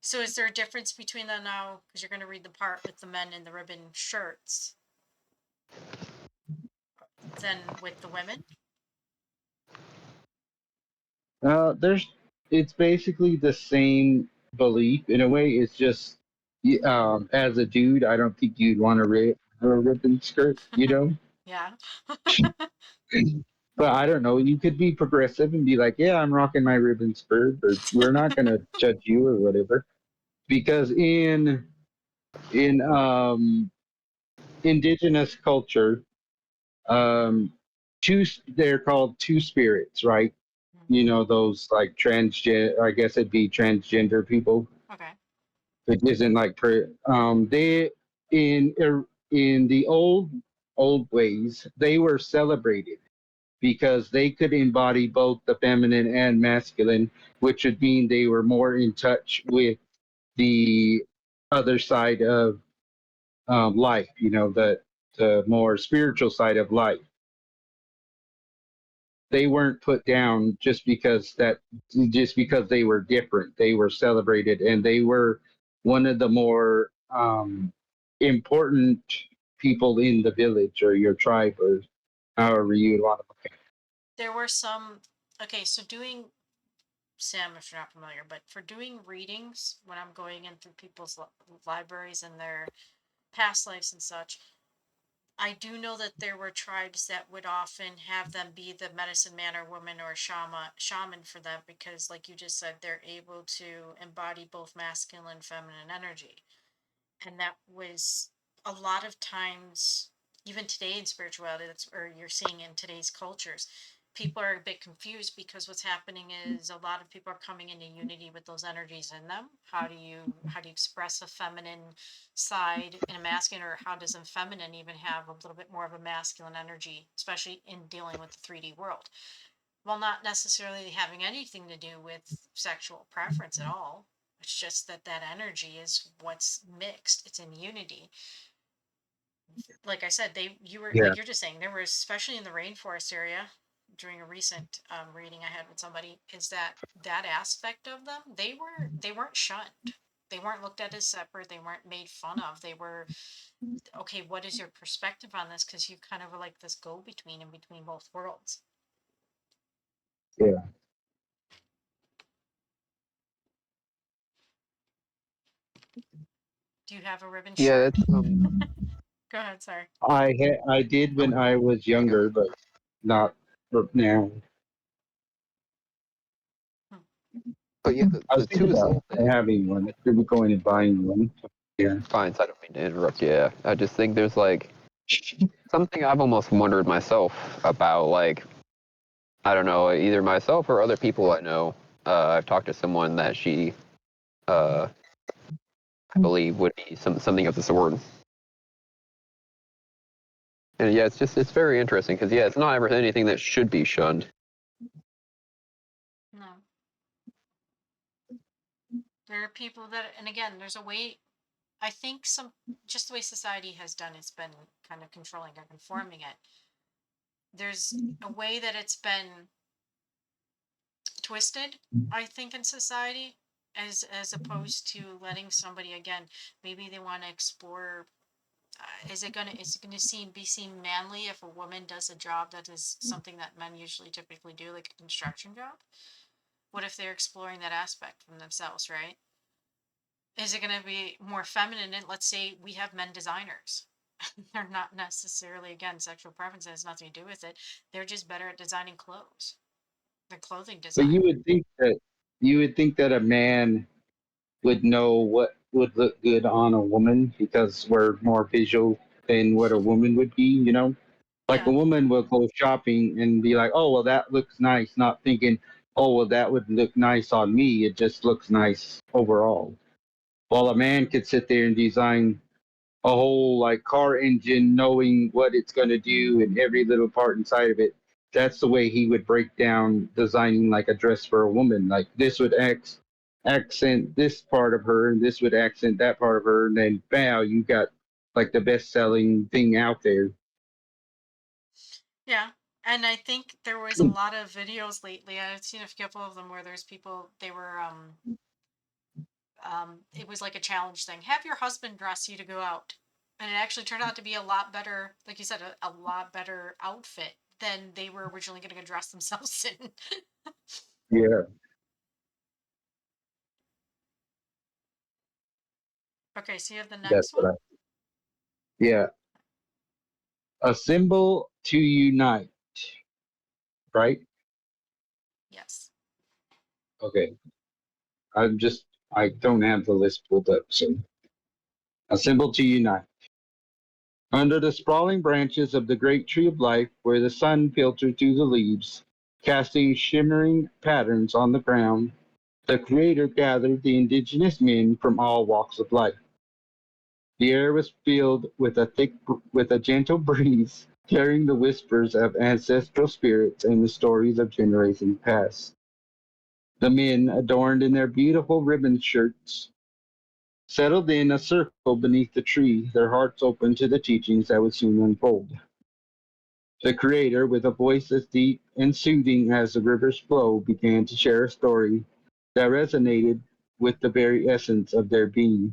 So is there a difference between them now? Because you're going to read the part with the men in the ribbon shirts than with the women? There's, it's basically the same belief in a way. It's just, as a dude, I don't think you'd want to a ribbon skirt, you know. Yeah. But I don't know. You could be progressive and be like, "Yeah, I'm rocking my ribbon skirt," or we're not gonna judge you or whatever. Because in indigenous culture, um, they're called two spirits, right? You know those like transgender. I guess it'd be transgender people. Okay. It isn't like they in in the old ways they were celebrated because they could embody both the feminine and masculine, which would mean they were more in touch with the other side of life, the more spiritual side of life. They weren't put down just because they were different. They were celebrated, and they were one of the more important people in the village or your tribe or however you want to look at There were some, okay, so doing, Sam, if you're not familiar, but for doing readings, when I'm going in through people's libraries and their past lives and such, I do know that there were tribes that would often have them be the medicine man or woman or shaman for them because, like you just said, they're able to embody both masculine and feminine energy. And that was a lot of times, even today in spirituality, that's or you're seeing in today's cultures, people are a bit confused because what's happening is a lot of people are coming into unity with those energies in them. How do you express a feminine side in a masculine, or how does a feminine even have a little bit more of a masculine energy, especially in dealing with the 3D world? Well, not necessarily having anything to do with sexual preference at all. It's just that that energy is what's mixed. It's in unity. Like I said, you were it. like you're just saying there was, especially in the rainforest area, during a recent reading I had with somebody, is that aspect of them, they weren't shunned. They weren't looked at as separate. They weren't made fun of. They were, okay, what is your perspective on this? Because you kind of were like this go between in between both worlds. Yeah. Do you have a ribbon Yeah, shirt? it's Go ahead, sorry. I did when I was okay. younger, but not for now. Hmm. But yeah, I was the thinking two about soul thing. having one. Maybe going and buying one. Yeah. Fine, so I don't mean to interrupt you. Yeah, I just think there's like something I've almost wondered myself about. Like, I don't know, either myself or other people I know. I've talked to someone that she, uh, I believe, would be something of the sort. And yeah, it's very interesting because yeah, it's not ever anything that should be shunned. No. There are people that, and again, there's a way. I think just the way society has done, it's been kind of controlling or conforming it. There's a way that it's been twisted, I think, in society, as opposed to letting somebody, again, maybe they want to explore. Is it gonna be seen manly if a woman does a job that is something that men usually typically do, like a construction job? What if they're exploring that aspect from themselves, right? Is it going to be more feminine? And let's say we have men designers. They're not necessarily, again, sexual preference has nothing to do with it. They're just better at designing clothes. The clothing But design. you would think that a man would know what would look good on a woman because we're more visual than what a woman would be, you know? Like a Yeah. woman will go shopping and be like, "Oh, well, that looks nice," not thinking, "Oh, well, that would look nice on me." It just looks nice overall. While a man could sit there and design a whole like car engine, knowing what it's going to do and every little part inside of it. That's the way he would break down designing like a dress for a woman. Like this would accent this part of her, and this would accent that part of her, and then bam, you got like the best selling thing out there. Yeah. And I think there was a lot of videos lately. I've seen a couple of them where there's people, they were, it was like a challenge thing. Have your husband dress you to go out. And it actually turned out to be a lot better, like you said, a lot better outfit than they were originally going to dress themselves in. Yeah, Okay, so you have the that's next what one? I. Yeah, a symbol to unite, right? Yes. Okay, I don't have the list pulled up, so a symbol to unite. Under the sprawling branches of the great tree of life, where the sun filtered through the leaves, casting shimmering patterns on the ground, the Creator gathered the indigenous men from all walks of life. The air was filled with a gentle breeze, carrying the whispers of ancestral spirits and the stories of generations past. The men, adorned in their beautiful ribbon shirts, settled in a circle beneath the tree, their hearts open to the teachings that would soon unfold. The Creator, with a voice as deep and soothing as the river's flow, began to share a story that resonated with the very essence of their being.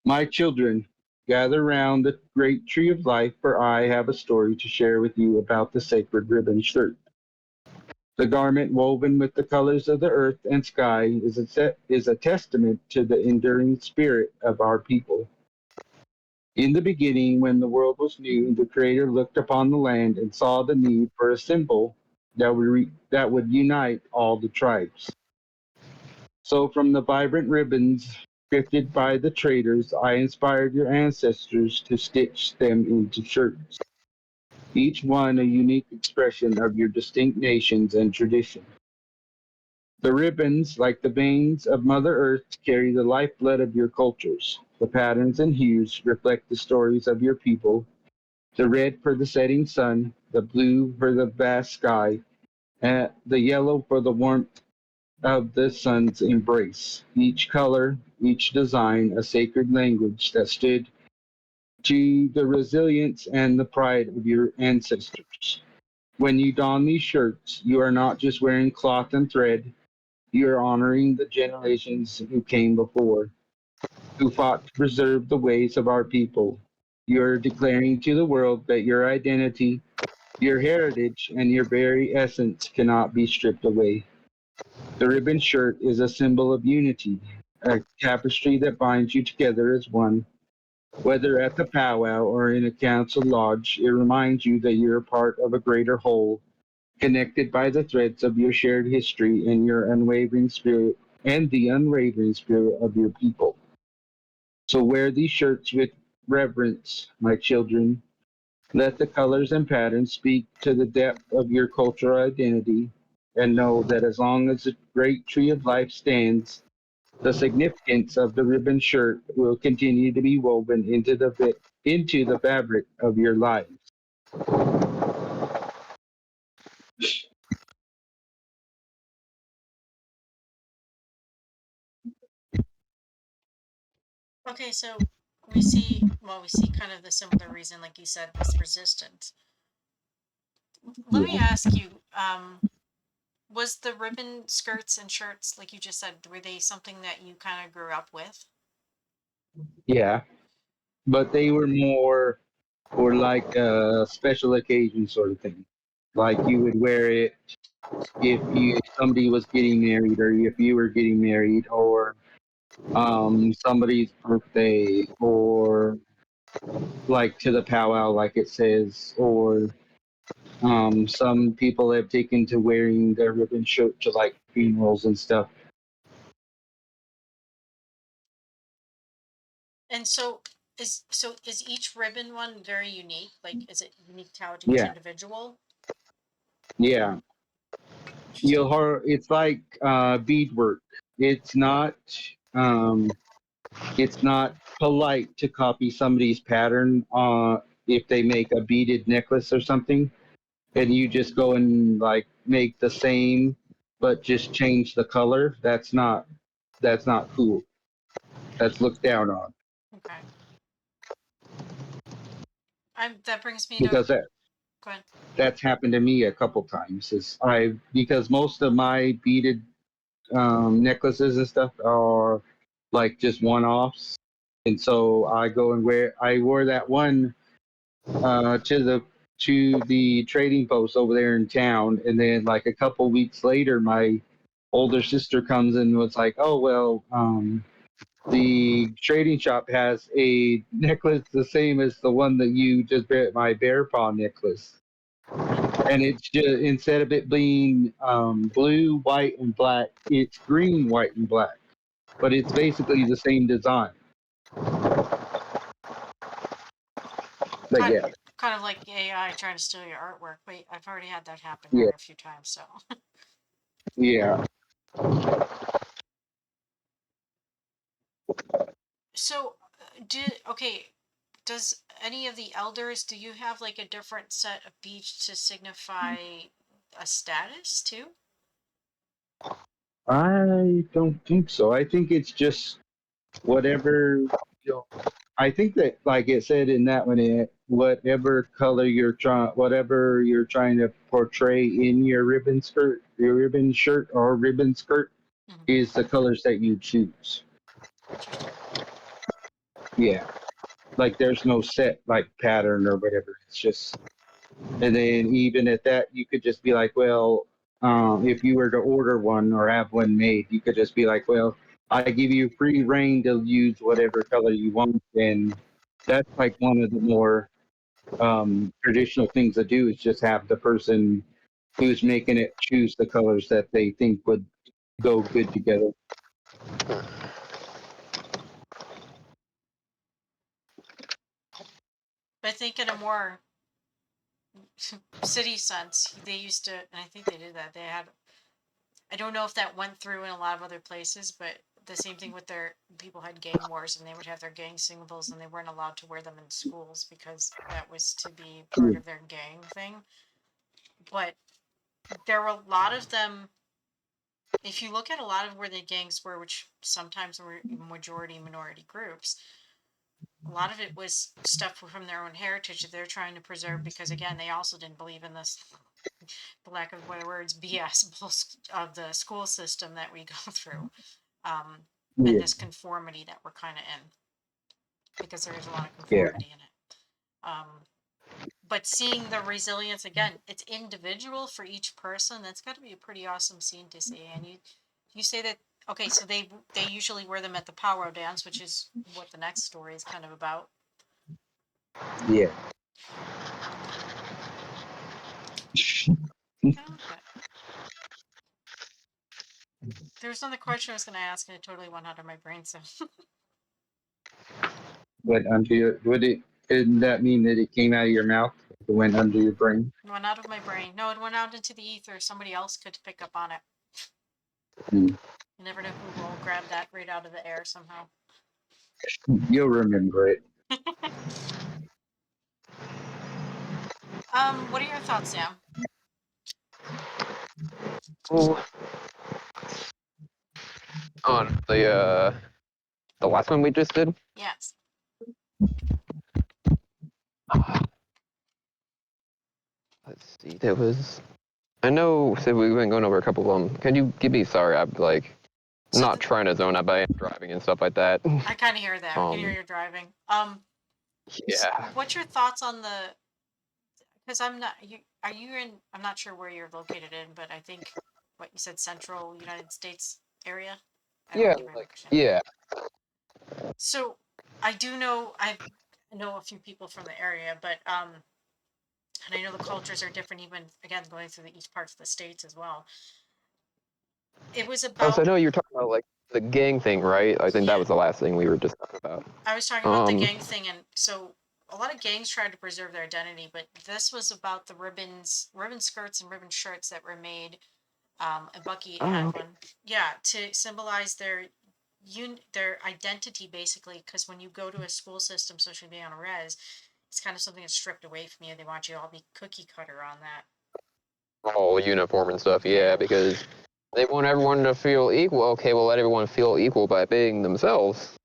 My children, gather round the great tree of life, for I have a story to share with you about the sacred ribbon shirt. The garment woven with the colors of the earth and sky is a testament to the enduring spirit of our people. In the beginning, when the world was new, the Creator looked upon the land and saw the need for a symbol that would unite all the tribes. So, from the vibrant ribbons drifted by the traders, I inspired your ancestors to stitch them into shirts, each one a unique expression of your distinct nations and tradition. The ribbons, like the veins of Mother Earth, carry the lifeblood of your cultures. The patterns and hues reflect the stories of your people, the red for the setting sun, the blue for the vast sky, and the yellow for the warmth of the sun's embrace. Each color, each design, a sacred language that stood to the resilience and the pride of your ancestors. When you don these shirts, you are not just wearing cloth and thread, you are honoring the generations who came before, who fought to preserve the ways of our people. You are declaring to the world that your identity, your heritage, and your very essence cannot be stripped away. The ribbon shirt is a symbol of unity, a tapestry that binds you together as one. Whether at the powwow or in a council lodge, it reminds you that you're a part of a greater whole, connected by the threads of your shared history and your unwavering spirit and the unwavering spirit of your people. So wear these shirts with reverence, my children. Let the colors and patterns speak to the depth of your cultural identity, and know that as long as the great tree of life stands, the significance of the ribbon shirt will continue to be woven into the fabric of your lives. Okay, so we see kind of the similar reason, like you said, with resistance. Let me Yeah. ask you, was the ribbon skirts and shirts, like you just said, were they something that you kind of grew up with? Yeah, but they were more for like a special occasion sort of thing. Like you would wear it if somebody was getting married, or if you were getting married, or somebody's birthday, or like to the powwow, like it says, or some people have taken to wearing their ribbon shirt to like funerals and stuff. And so is each ribbon one very unique? Like, is it unique to each Yeah, individual? yeah. Interesting. It's like beadwork. It's not um, it's not polite to copy somebody's pattern if they make a beaded necklace or something, and you just go and like make the same, but just change the color. That's not cool. That's looked down on Okay. That brings me to because go ahead. that's happened to me a couple times. Is I because most of my beaded necklaces and stuff are like just one offs, and so I wore that one to the trading post over there in town, and then like a couple weeks later, my older sister comes and was like, "Oh well, the trading shop has a necklace the same as the one that you just bought, my bear paw necklace." Hmm. And it's just instead of it being blue, white, and black, it's green, white, and black. But it's basically the same design. But Kind yeah, kind of like AI trying to steal your artwork. Wait, I've already had that happen yeah, quite a few times. So, yeah. so okay? Does any of the elders, do you have like a different set of beads to signify a status too? I don't think so. I think it's just whatever. I think that, like it said in that one, whatever color whatever you're trying to portray in your ribbon shirt or ribbon skirt, Hmm. is the colors that you choose. Interesting. Yeah, like there's no set like pattern or whatever. It's just, and then even at that, you could just be like, well, if you were to order one or have one made, you could just be like, well, I give you free reign to use whatever color you want, and that's like one of the more traditional things to do is just have the person who's making it choose the colors that they think would go good together. But I think in a more city sense, they used to, and I think they did that. They had, I don't know if that went through in a lot of other places, but the same thing with their people had gang wars and they would have their gang symbols and they weren't allowed to wear them in schools because that was to be part of their gang thing. But there were a lot of them. If you look at a lot of where the gangs were, which sometimes were majority minority groups, a lot of it was stuff from their own heritage that they're trying to preserve because again they also didn't believe in this, for lack of better words, BS of the school system that we go through, um, and Yeah, this conformity that we're kind of in because there is a lot of yeah, conformity in it. But seeing the resilience again, it's individual for each person. That's got to be a pretty awesome scene to see. And you say that, okay, so they usually wear them at the Pow Wow dance, which is what the next story is kind of about. yeah. Okay. There's another question I was going to ask, and it totally went out of my brain. So Went under your, would it? Didn't that mean that it came out of your mouth? It went under your brain. it went out of my brain. No, it went out into the ether. Somebody else could pick up on it. Hmm. You never know who will grab that right out of the air somehow. You'll remember it. What are your thoughts, Sam? Well, on the the last one we just did. Yes. Let's see. There was. I know. So we've been going over a couple of them. Can you give me? Sorry, I'm like So not trying to zone out, but I am driving and stuff like that. I kind of hear that. I can hear you driving. Yeah. What's your thoughts on the? Because I'm not. Are you in? I'm not sure where you're located in, but I think what you said, Central United States area. I don't Yeah. think your Like. location. Yeah. So I do know. I know a few people from the area, but and I know the cultures are different. Even again, going through each parts of the states as well. It was Oh, so I about. know you're talking about like the gang thing, right? I think that Yeah, was the last thing we were just talking about. I was talking about the Um. gang thing, and so a lot of gangs tried to preserve their identity, but this was about the ribbon skirts and ribbon shirts that were made. And Bucky Oh. had Okay. one, yeah, to symbolize their identity basically. Because when you go to a school system, especially being on a res, it's kind of something that's stripped away from you. They want you to all be cookie cutter on that. All uniform and stuff. Yeah, Yeah, because they want everyone to feel equal. Okay, well, let everyone feel equal by being themselves.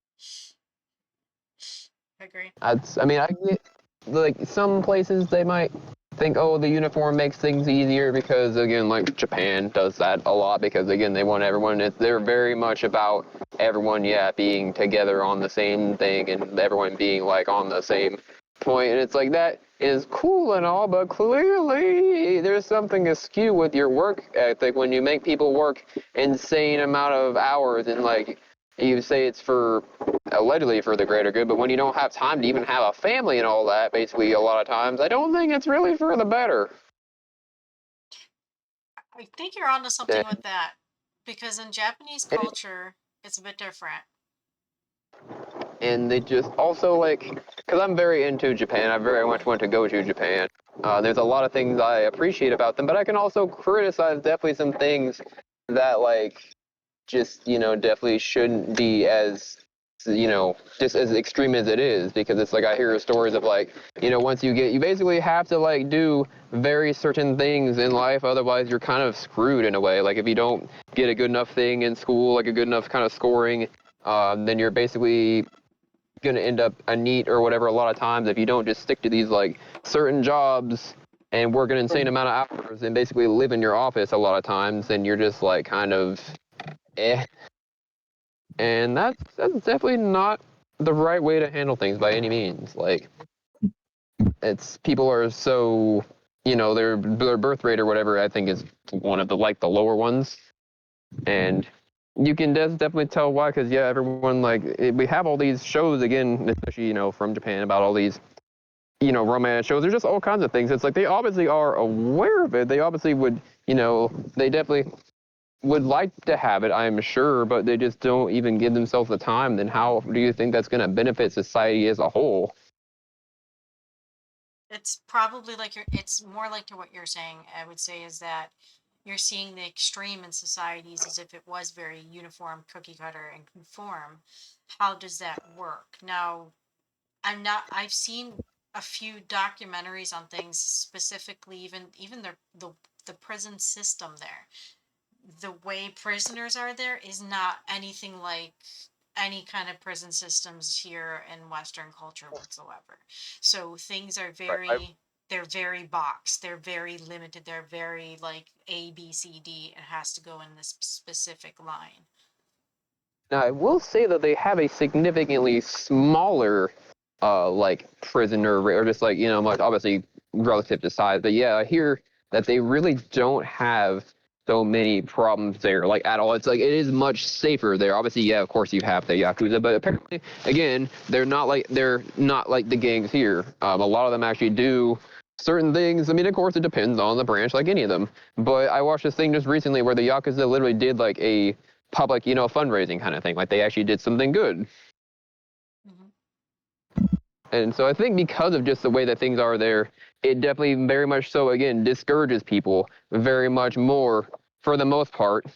I agree. I mean, I get like some places they might think, oh, the uniform makes things easier because again, like Japan does that a lot because again, they want everyone. They're very much about everyone, yeah, being together on the same thing and everyone being like on the same point. And it's like that is cool and all, but clearly there's something askew with your work ethic when you make people work insane amount of hours and like you say it's for allegedly for the greater good, but when you don't have time to even have a family and all that, basically a lot of times, I don't think it's really for the better. I think you're onto something with And, that, because in Japanese and, culture, it's a bit different. and they just also like, because I'm very into Japan, I very much want to go to Japan. There's a lot of things I appreciate about them, but I can also criticize definitely some things that like just definitely shouldn't be as just as extreme as it is because it's like I hear stories of like once you basically have to like do very certain things in life, otherwise you're kind of screwed in a way. Like if you don't get a good enough thing in school, like a good enough kind of scoring, then you're basically going to end up a NEET or whatever a lot of times if you don't just stick to these like certain jobs and work an insane amount of hours and basically live in your office a lot of times, then you're just like kind of eh. And that's definitely not the right way to handle things by any means. Like it's people are so their birth rate or whatever I think is one of the like the lower ones, and you can definitely tell why because yeah everyone like we have all these shows again especially from Japan about all these romance shows. There's just all kinds of things. It's like they obviously are aware of it. They obviously would they definitely would like to have it, I'm sure, but they just don't even give themselves the time. Then how do you think that's going to benefit society as a whole? It's probably like it's more like to what you're saying, I would say, is that you're seeing the extreme in societies as if it was very uniform, cookie cutter, and conform. How does that work? Now, I've seen a few documentaries on things, specifically even the prison system there. The way prisoners are there is not anything like any kind of prison systems here in Western culture whatsoever. So things are Right. they're very boxed, they're very limited, they're very like A, B, C, D. It has to go in this specific line. Now, I will say that they have a significantly smaller, like prisoner, or just like much obviously relative to size. But yeah, I hear that they really don't have so many problems there, like at all. It's like it is much safer there. Obviously, yeah, of course you have the yakuza, but apparently, again, they're not like the gangs here. A lot of them actually do certain things. I mean, of course, it depends on the branch, like any of them. But I watched this thing just recently where the yakuza literally did like a public, fundraising kind of thing. Like they actually did something good. Hmm. And so I think because of just the way that things are there, it definitely very much so, again, discourages people very much more, for the most part,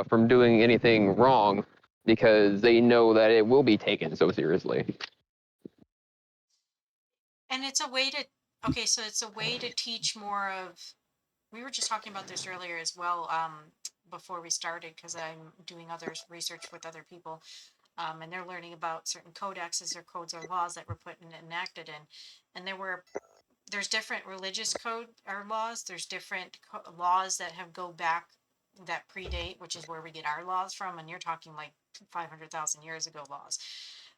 from doing anything wrong because they know that it will be taken so seriously. And it's a way to okay, so it's a way to teach more of. We were just talking about this earlier as well, before we started, because I'm doing other research with other people. And they're learning about certain codexes or codes or laws that were put and enacted in. And there's different religious code or laws. There's different laws that have go back that predate, which is where we get our laws from. And you're talking like 500,000 years ago laws.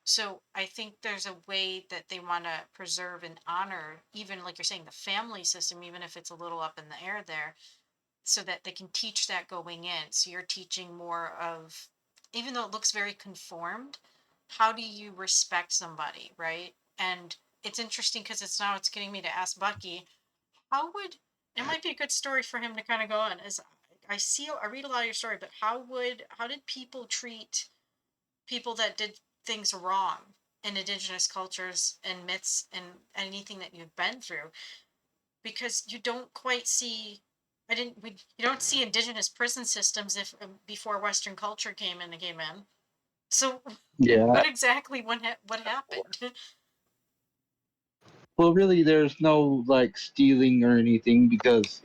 So I think there's a way that they want to preserve and honor, even like you're saying, the family system, even if it's a little up in the air there, so that they can teach that going in. So you're teaching more of, even though it looks very conformed, how do you respect somebody, right? And it's interesting because it's getting me to ask Bucky, how would, it might be a good story for him to kind of go on, is I read a lot of your story, but how did people treat people that did things wrong in indigenous cultures and myths and anything that you've been through? Because you don't quite see, you don't see indigenous prison systems if before Western culture came in and came in. So Yeah. what exactly what happened? Well, really, there's no like stealing or anything because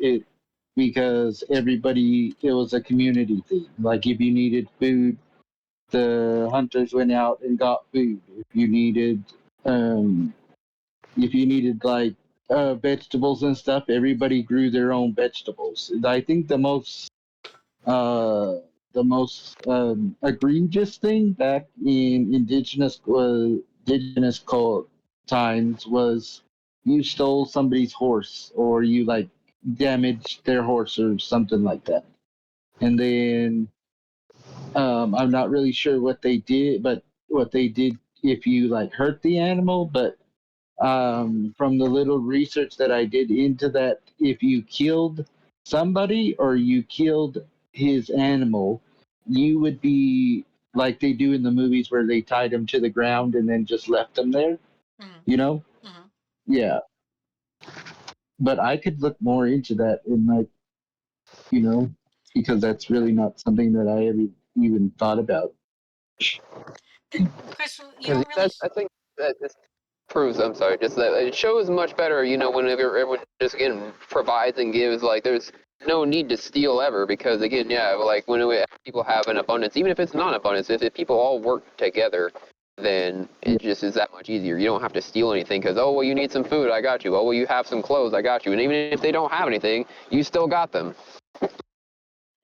everybody, it was a community thing. Like if you needed food, the hunters went out and got food. Um, if you needed like vegetables and stuff, everybody grew their own vegetables. I think uh, the most egregious thing back in indigenous times was you stole somebody's horse or you like damaged their horse or something like that. And then I'm not really sure what they did, but what they did if you like hurt the animal. But from the little research that I did into that, if you killed somebody or you killed his animal, you would be like they do in the movies where they tied him to the ground and then just left him there, Mm-hmm. you know? Mm-hmm. Yeah. But I could look more into that in like, you know, because that's really not something that I ever even thought about. Because you Because don't really. I think that this proves. I'm sorry, just that it shows much better. Whenever everyone just again provides and gives, like there's no need to steal ever because again, yeah, like people have an abundance, even if it's not abundance, if people all work together, then Yeah. it just is that much easier. You don't have to steal anything because oh well, you need some food, I got you. Oh well, you have some clothes, I got you. And even if they don't have anything, you still got them.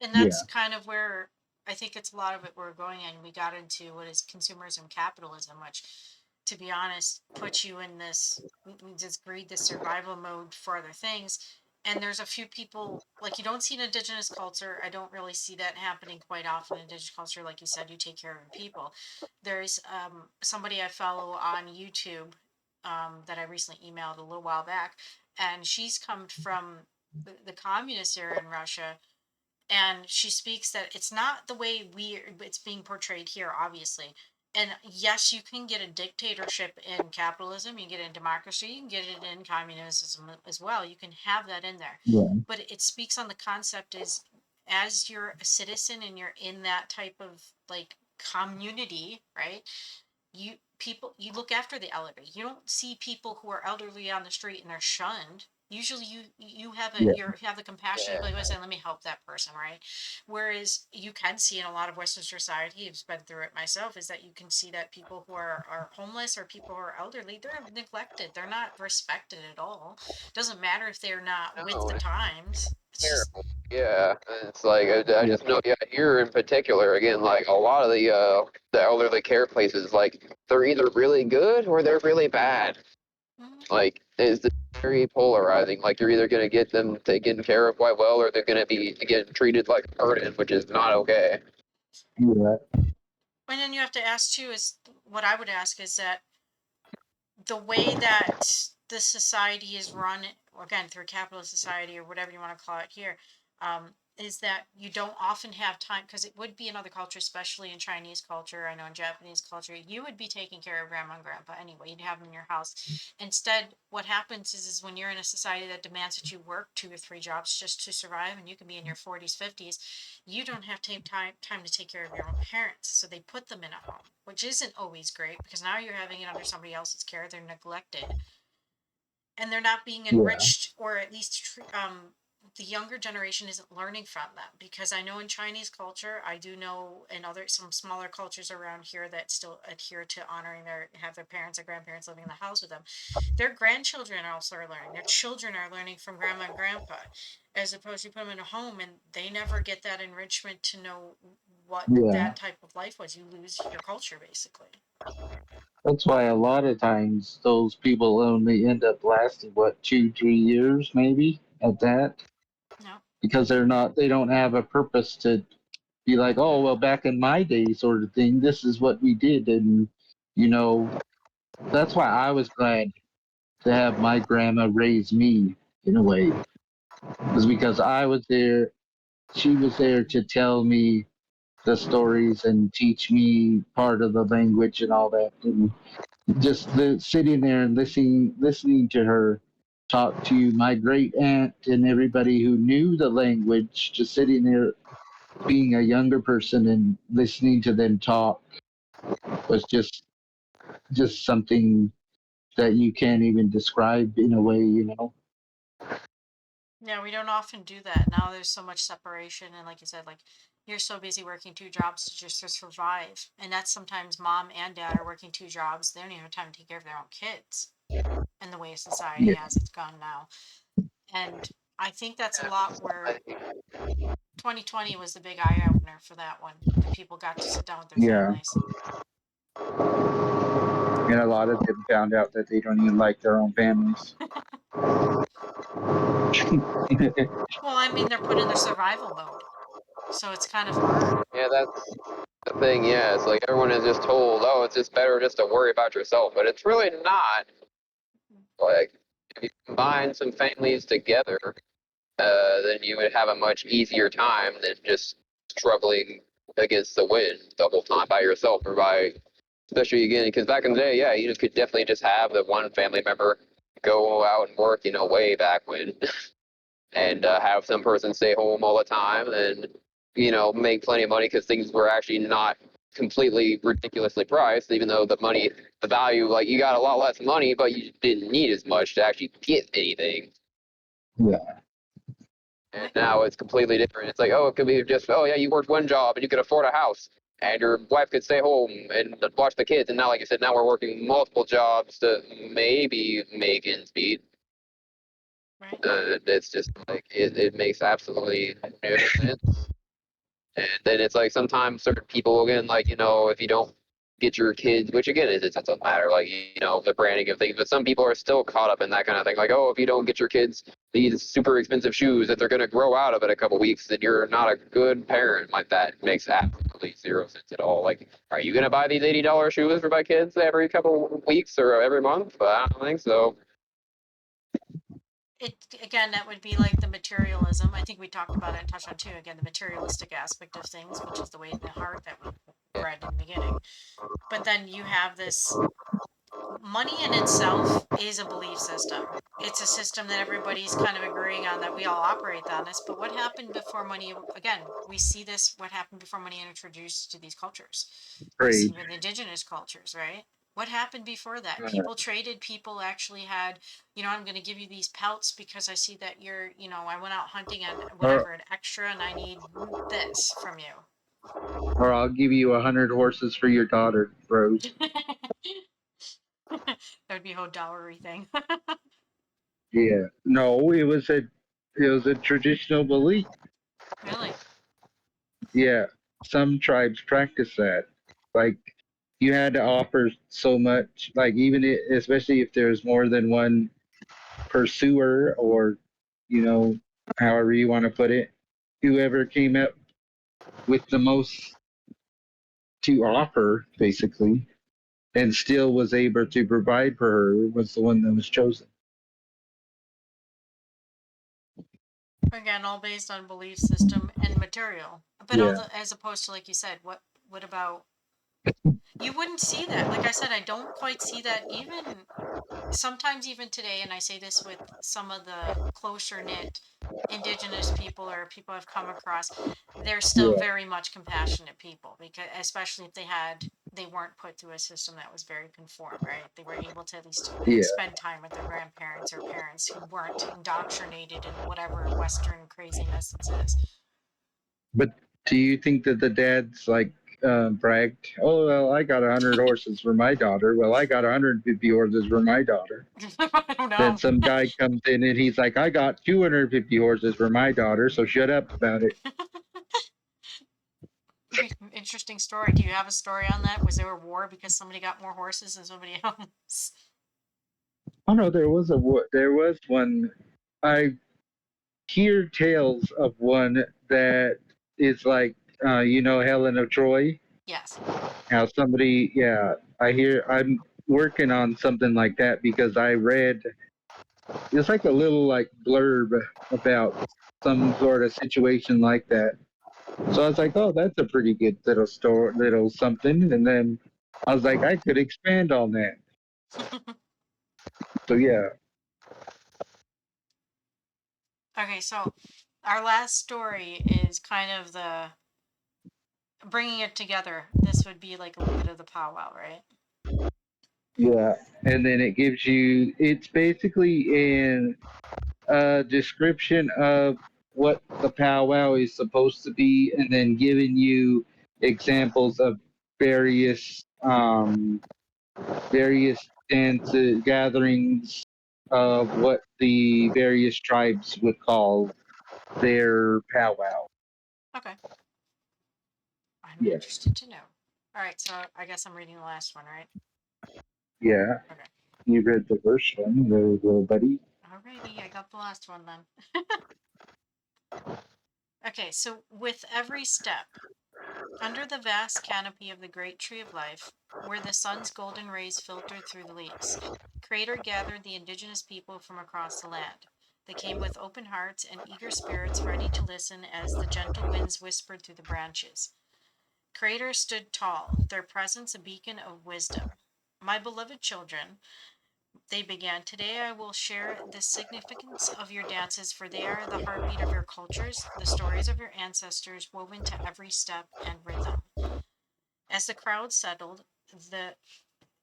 And that's Yeah. kind of where I think it's a lot of it we're going in. We got into what is consumerism capitalism, which, to be honest, puts you in this just greed, this survival mode for other things. And there's a few people like you don't see an indigenous culture. I don't really see that happening quite often in indigenous culture. Like you said, you take care of people. There's somebody I follow on YouTube that I recently emailed a little while back, and she's come from the communist era in Russia, and she speaks that it's not the way it's being portrayed here, obviously. And yes, you can get a dictatorship in capitalism, you can get it in democracy, you can get it in communism as well, you can have that in there. Yeah. But it speaks on the concept is, as you're a citizen and you're in that type of like community, right, you look after the elderly. You don't see people who are elderly on the street and they're shunned. Usually you have Yeah. you have the compassion, you Yeah. be like, listen, let me help that person, right? Whereas you can see in a lot of Western society, I've been through it myself, is that you can see that people who are homeless or people who are elderly, they're neglected, they're not respected at all. Doesn't matter if they're not with No, the times, it's just. terrible. Yeah, it's like I Yeah. just know. Yeah, here in particular, again, like a lot of the elderly care places, like they're either really good or they're really bad. Mhm. Like it's very polarizing. Like you're either gonna get them taken care of quite well, or they're gonna be again treated like a burden, which is not okay. Yeah. And then you have to ask too, is what I would ask is that the way that the society is run, again through capitalist society or whatever you want to call it here, is that you don't often have time, because it would be another culture, especially in Chinese culture, I know in Japanese culture, you would be taking care of grandma and grandpa anyway, you'd have them in your house. Instead, what happens is when you're in a society that demands that you work 2 or 3 jobs just to survive, and you can be in your 40s 50s, you don't have time to take care of your own parents, so they put them in a home, which isn't always great because now you're having it under somebody else's care, they're neglected, and they're not being Yeah. enriched or at least the younger generation isn't learning from them, because I know in Chinese culture, I do know in some smaller cultures around here that still adhere to honoring have their parents or grandparents living in the house with them. Their grandchildren also are learning. Their children are learning from grandma and grandpa, as opposed to you put them in a home and they never get that enrichment to know what Yeah. that type of life was. You lose your culture basically. That's why a lot of times those people only end up lasting, what, 2, 3 years maybe at that? No. Because they don't have a purpose to be like, oh, well, back in my day, sort of thing, this is what we did. And, you know, that's why I was glad to have my grandma raise me in a way, was because I was there. She was there to tell me the stories and teach me part of the language and all that. And just sitting there and listening to her talk to my great aunt and everybody who knew the language, just sitting there being a younger person and listening to them talk was just something that you can't even describe in a way, you know. Yeah, we don't often do that. Now there's so much separation, and like you said, like you're so busy working two jobs just to survive. And that's sometimes mom and dad are working two jobs. They don't even have time to take care of their own kids and the way society Yeah. has it's gone now. And I think that's a lot where 2020 was the big eye opener for that one. That people got to sit down with their Yeah. families. And a lot of them found out that they don't even like their own families. Well, I mean, they're put in their survival mode. So it's kind of hard. Yeah, that's the thing. Yeah, it's like everyone is just told, oh, it's just better just to worry about yourself, but it's really not. Like, if you combine some families together, then you would have a much easier time than just struggling against the wind the whole time by yourself or by, especially again, because back in the day, yeah, you just could definitely just have the one family member go out and work, way back when, and have some person stay home all the time and, make plenty of money because things were actually not completely ridiculously priced, even though the value, like you got a lot less money, but you didn't need as much to actually get anything. Yeah. And now it's completely different. It's like, oh, it could be just, oh, yeah, you worked one job and you could afford a house, and your wife could stay home and watch the kids. And now, like you said, now we're working multiple jobs to maybe make ends meet. Right. It's just like, it makes absolutely no sense. And then it's like sometimes certain people, again, like, if you don't get your kids, which again, it doesn't matter, like, the branding of things, but some people are still caught up in that kind of thing. Like, oh, if you don't get your kids these super expensive shoes that they're going to grow out of in a couple weeks, then you're not a good parent. Like, that makes absolutely zero sense at all. Like, are you going to buy these $80 shoes for my kids every couple weeks or every month? But I don't think so. It again, that would be like the materialism. I think we talked about it and touched on too. Again, the materialistic aspect of things, which is the way in the heart that we read in the beginning. But then you have this money in itself is a belief system. It's a system that everybody's kind of agreeing on, that we all operate on this. But what happened before money? Again, we see this. What happened before money introduced to these cultures? We see Trade. with indigenous cultures, right? What happened before that? Uh, People traded. People actually had, I'm going to give you these pelts because I see that I went out hunting and or whatever, an extra, and I need this from you. or I'll give you 100 horses for your daughter, bros. That would be a whole dowry thing. Yeah. No, it was a traditional belief. Really? Yeah. Some tribes practice that. Like you had to offer so much, like especially if there's more than one pursuer or, you know, however you want to put it, whoever came up with the most to offer, basically, and still was able to provide for her was the one that was chosen. Again, all based on belief system and material. But Yeah. as opposed to, like you said, what about, you wouldn't see that. Like I said, I don't quite see that even sometimes even today, and I say this with some of the closer knit indigenous people or people I've come across, they're still Yeah. very much compassionate people, because especially if they had they weren't put through a system that was very conform, right? They were able to at least Yeah. spend time with their grandparents or parents who weren't indoctrinated in whatever Western craziness this is. But do you think that the dads like bragged? Oh well, I got 100 horses for my daughter. Well, I got 150 horses for my daughter. I don't know. Then some guy comes in and he's like, I got 250 horses for my daughter. So shut up about it. Interesting story. Do you have a story on that? Was there a war because somebody got more horses than somebody else? Oh no, there was one. I hear tales of one that is like, Helen of Troy. Yes. How somebody, yeah, I'm working on something like that because I read it's like a little like blurb about some sort of situation like that. So I was like, oh, that's a pretty good little story, little something. And then I was like, I could expand on that. So yeah, Okay, so our last story is kind of the bringing it together. This would be like a little bit of the powwow, right? yeah. And then it's basically in a description of what the powwow is supposed to be, and then giving you examples of various various dances gatherings of what the various tribes would call their powwow. Okay. I'm Yeah, interested to know. All right, so I guess I'm reading the last one, right? yeah. Okay. You read the first one, little buddy. Alrighty, I got the last one then. Okay, so with every step, under the vast canopy of the great tree of life, where the sun's golden rays filtered through the leaves, Creator gathered the indigenous people from across the land. They came with open hearts and eager spirits ready to listen as the gentle winds whispered through the branches. Creator stood tall, their presence a beacon of wisdom. My beloved children, they began, today I will share the significance of your dances, for they are the heartbeat of your cultures, the stories of your ancestors woven to every step and rhythm. As the crowd settled, the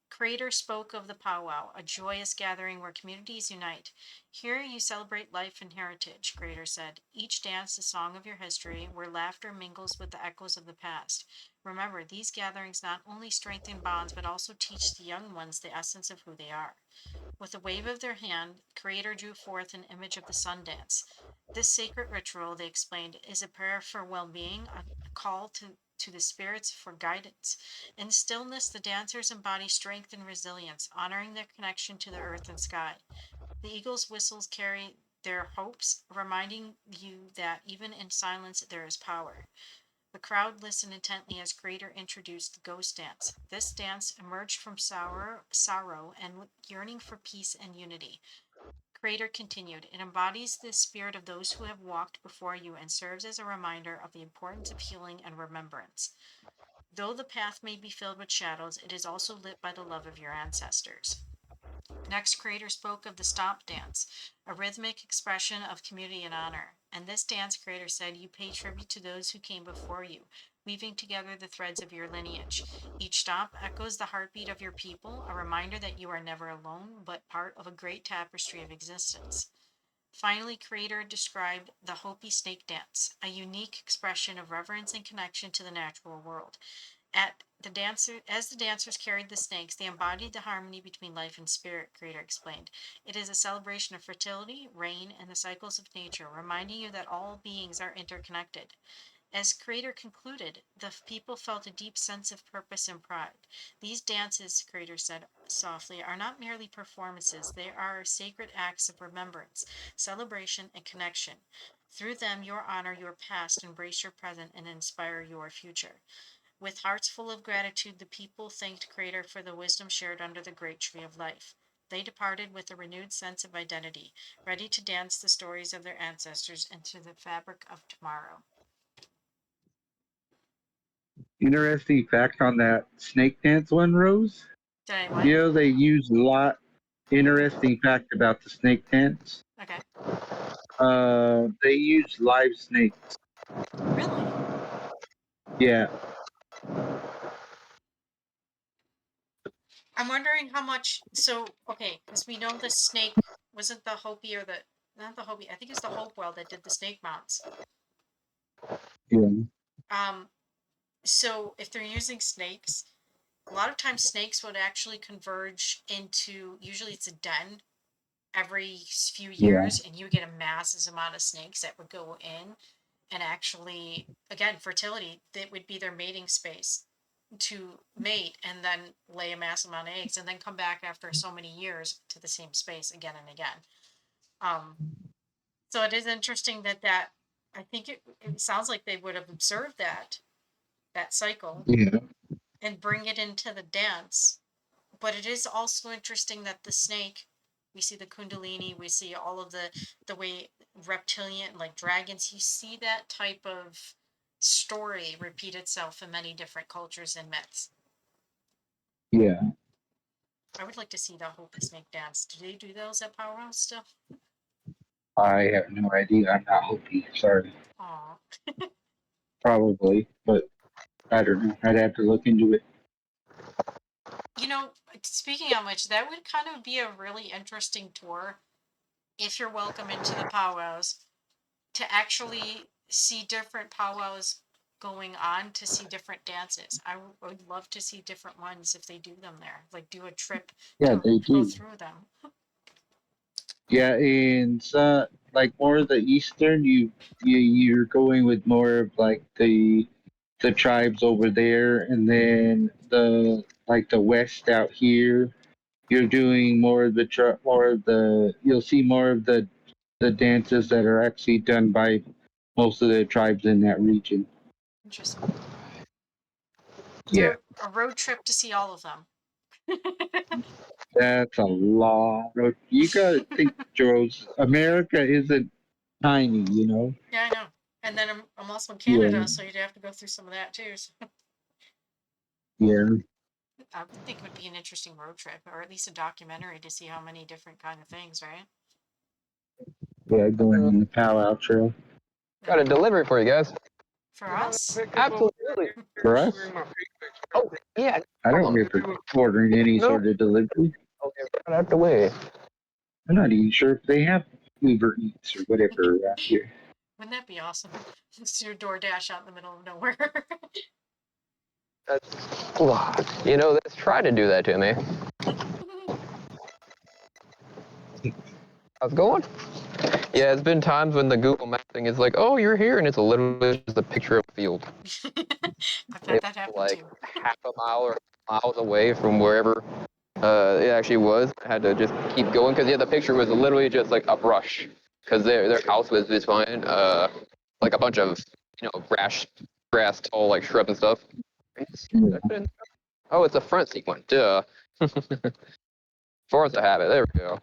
Creator spoke of the powwow, a joyous gathering where communities unite. Here you celebrate life and heritage, Creator said. Each dance a song of your history, where laughter mingles with the echoes of the past. Remember, these gatherings not only strengthen bonds, but also teach the young ones the essence of who they are. With a wave of their hand, Creator drew forth an image of the sun dance. This sacred ritual, they explained, is a prayer for well being, a call to the spirits for guidance. In stillness, the dancers embody strength and resilience, honoring their connection to the earth and sky. The eagle's whistles carry their hopes, reminding you that even in silence there is power. The crowd listened intently as Creator introduced the ghost dance. This dance emerged from sorrow and yearning for peace and unity. Creator continued, it embodies the spirit of those who have walked before you and serves as a reminder of the importance of healing and remembrance. Though the path may be filled with shadows, it is also lit by the love of your ancestors. Next, Creator spoke of the stomp dance, a rhythmic expression of community and honor. And this dance, Creator said, you pay tribute to those who came before you, weaving together the threads of your lineage. Each stomp echoes the heartbeat of your people, a reminder that you are never alone, but part of a great tapestry of existence. Finally, Creator described the Hopi snake dance, a unique expression of reverence and connection to the natural world. As the dancers carried the snakes, they embodied the harmony between life and spirit, Creator explained. It is a celebration of fertility, rain, and the cycles of nature, reminding you that all beings are interconnected. As Creator concluded, the people felt a deep sense of purpose and pride. These dances, Creator said softly, are not merely performances, they are sacred acts of remembrance, celebration, and connection. Through them, you honor your past, embrace your present, and inspire your future. With hearts full of gratitude, the people thanked Creator for the wisdom shared under the great tree of life. They departed with a renewed sense of identity, ready to dance the stories of their ancestors into the fabric of tomorrow. Interesting fact on that snake dance one, Rose. Did I what? You know they use a lot. Interesting fact about the snake dance. Okay. They use live snakes. Really? Yeah, I'm wondering how much. So okay, because we know the snake wasn't the Hopi or the not the Hopi. I think it's the Hopewell that did the snake mounts. Yeah. Um, so if they're using snakes, a lot of times snakes would actually converge into. Usually, it's a den every few Yeah. years, and you get a massive amount of snakes that would go in, and actually, again, fertility. That would be their mating space to mate and then lay a mass amount of eggs and then come back after so many years to the same space again and again. Um, so it is interesting that I think it sounds like they would have observed that cycle Yeah. and bring it into the dance. But it is also interesting that the snake, we see the kundalini, we see all of the way reptilian like dragons, you see that type of story repeat itself in many different cultures and myths. Yeah. I would like to see the Hopi snake dance. Do they do those at Pow Wows still? I have no idea. I'm not Hopi. Sorry. Aw. Probably, but I don't know. I'd have to look into it. You know, speaking of which, that would kind of be a really interesting tour if you're welcome into the Pow Wows to actually see different Pow Wows going on to see different dances. I would love to see different ones if they do them there. Like do a trip Yeah, to they go do. through them. Yeah, in like more of the eastern, you're going with more of like the tribes over there, and then the like the west out here, you're doing more of the more of the you'll see more of the dances that are actually done by most of the tribes in that region. Interesting. Yeah, So a road trip to see all of them. that's a lot. You gotta think, Joe's America isn't tiny, you know. Yeah, I know. And then I'm also in Yeah, Canada, so you'd have to go through some of that too. So yeah, I would think it would be an interesting road trip, or at least a documentary to see how many different kind of things, right? yeah. Going on the powwow trail Got a delivery for you guys. For us, Absolutely. for us. Oh, yeah. I don't Hold remember ordering any No. sort of delivery. Okay, right out the way. I'm not even sure if they have Uber Eats or whatever around here. wouldn't that be awesome? It's your DoorDash out in the middle of nowhere. You know, let's try to do that to me. How's it going? Yeah, it's been times when the Google Map thing is like, oh, you're here, and it's literally just a picture of a field. I've had It that was happen like too. half a mile or miles away from wherever it actually was. I had to just keep going because yeah, the picture was literally just like a brush because their house was just fine, like a bunch of grass, tall like shrub and stuff. Oh, it's a front seat one. Duh. Force a habit. There we go.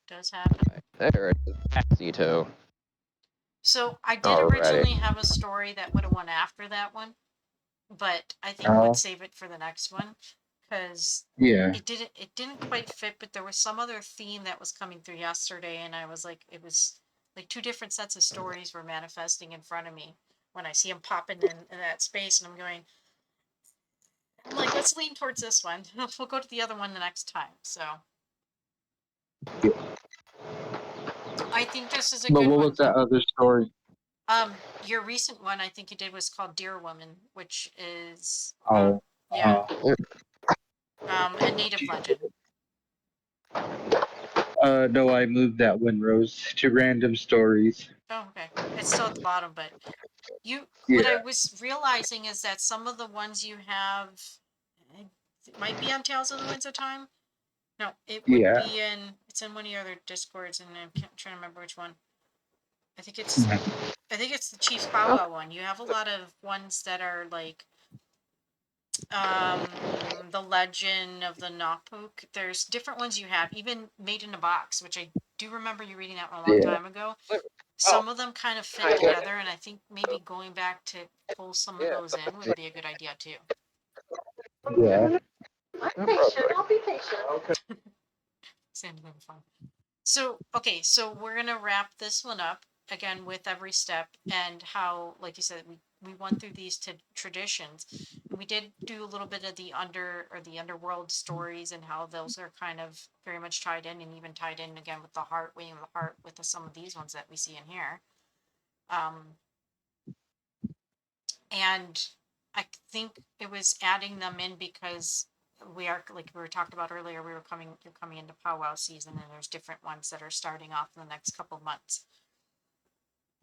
Does happen. There it is. Taxi tow. So I did Alrighty. originally have a story that would have won after that one, but I think Oh, would save it for the next one because yeah. it didn't quite fit, but there was some other theme that was coming through yesterday, and I was like, it was like two different sets of stories were manifesting in front of me when I see them popping in that space, and I'm like, let's lean towards this one. We'll go to the other one the next time. So I think this is a But good what one, was that though. other story? Your recent one, I think you did, was called Deer Woman, which is Oh, yeah, uh, a native legend. no, I moved that one, Rose, to random stories. Oh, okay. It's still at the bottom, but what I Yeah, was realizing is that some of the ones you have, it might be on Tales of the Winds of Time. No, it would yeah. be it's in one of your other discords, and I'm trying to remember which one. I think it's, I think it's the Chief's Pow Oh, Wow one. You have a lot of ones that are like, the Legend of the Napuk. There's different ones you have, even Made in a Box, which I do remember you reading that one a long Yeah, time ago. oh, Some of them kind of fit okay. together, and I think maybe going back to pull some of Yeah. those in would be a good idea too. yeah. I'll be patient. Okay. Sounds like fun. So, so we're gonna wrap this one up again with every step and how, like you said, we we went through these traditions, and we did do a little bit of the underworld stories and how those are kind of very much tied in, and even tied in again with the heart, weighing the heart with some of these ones that we see in here. And I think it was adding them in because we are, like we were talked about earlier, you're coming into Pow Wow season, and there's different ones that are starting off in the next couple of months.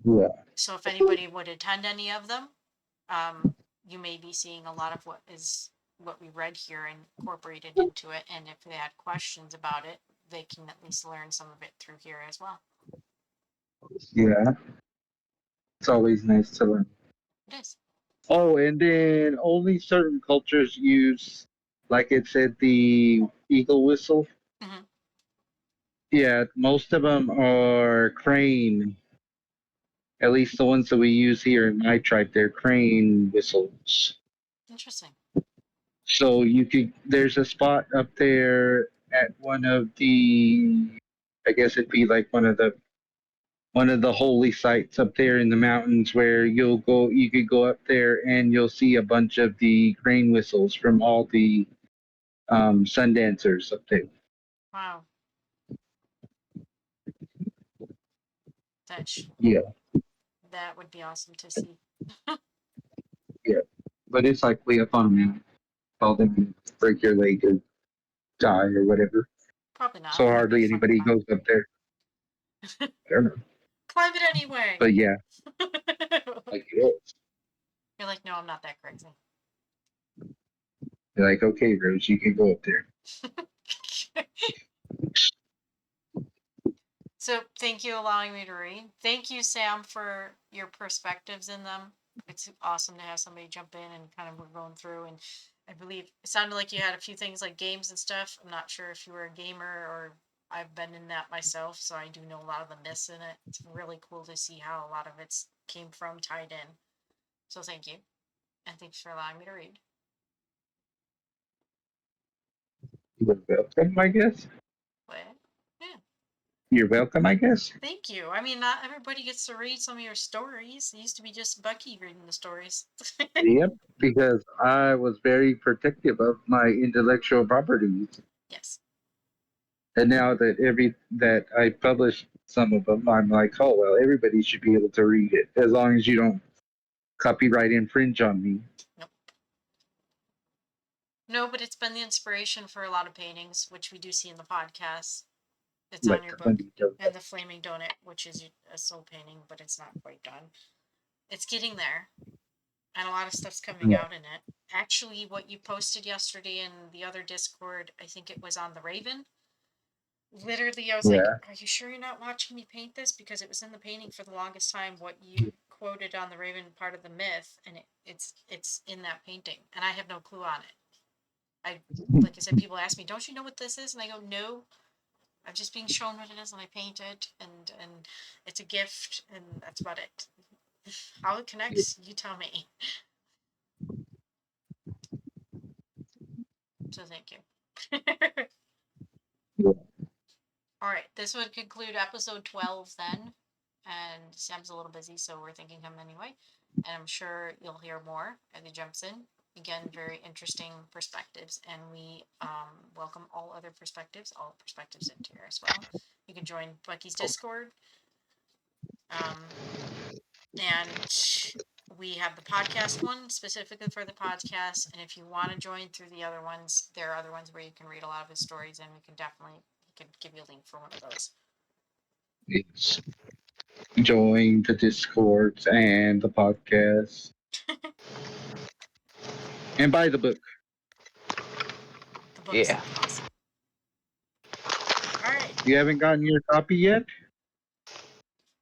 Yeah. So if anybody would attend any of them, you may be seeing a lot of what we read here incorporated into it. And if they had questions about it, they can at least learn some of it through here as well. Yeah. It's always nice to learn. It is. Oh, and then only certain cultures use, like it said, the eagle whistle. Mm-hmm. Yeah, most of them are crane. At least the ones that we use here in my tribe, they're crane whistles. Interesting. So there's a spot up there at one of I guess it'd be like one of the holy sites up there in the mountains where you could go up there and you'll see a bunch of the crane whistles from all the sun dancers up there. Wow. That Yeah, that would be awesome to see. yeah. But it's like way up on a mountain. All them break your leg or die or whatever. Probably not. So It'd be hardly fun to anybody climb. goes up there. I don't know. Climb it anyway. But yeah, like it is. You're like, no, I'm not that crazy. You're like, okay, Rose, you can go up there. So thank you allowing me to read. Thank you, Sam, for your perspectives in them. It's awesome to have somebody jump in and kind of we're going through. And I believe it sounded like you had a few things like games and stuff. I'm not sure if you were a gamer or I've been in that myself, so I do know a lot of the myths in it. It's really cool to see how a lot of it came from, tied in. So thank you. And thanks for allowing me to read. You're welcome, I guess. But yeah. You're welcome, I guess. Thank you. I mean, not everybody gets to read some of your stories. It used to be just Bucky reading the stories. Yep, because I was very protective of my intellectual properties. Yes. And now that I published some of them, I'm like, oh well, everybody should be able to read it as long as you don't copyright infringe on me. Nope. No, but it's been the inspiration for a lot of paintings, which we do see in the podcast. It's on Like your book. Bundy does. And the Flaming Donut, which is a soul painting, but it's not quite done. It's getting there. And a lot of stuff's coming Yeah. out in it. Actually, what you posted yesterday in the other Discord, I think it was on the Raven. Literally, I was like, Yeah. are you sure you're not watching me paint this? Because it was in the painting for the longest time what you quoted on the Raven part of the myth, and it's in that painting. And I have no clue on it. Like I said, people ask me, don't you know what this is? And I go, no, I'm just being shown what it is and I paint it, and it's a gift, and that's about it. How it connects, you tell me. So thank you. Yeah. All right, this would conclude episode 12 then. And Sam's a little busy, so we're thanking him anyway. And I'm sure you'll hear more as he jumps in. Again, very interesting perspectives, and we welcome all perspectives into here as well. You can join Bucky's Discord. And we have the podcast one specifically for the podcast. And if you want to join through the other ones, there are other ones where you can read a lot of his stories, and we can definitely give you a link for one of those. It's join the Discords and the podcast. And buy the book. The book's Yeah. awesome. All right. You haven't gotten your copy yet?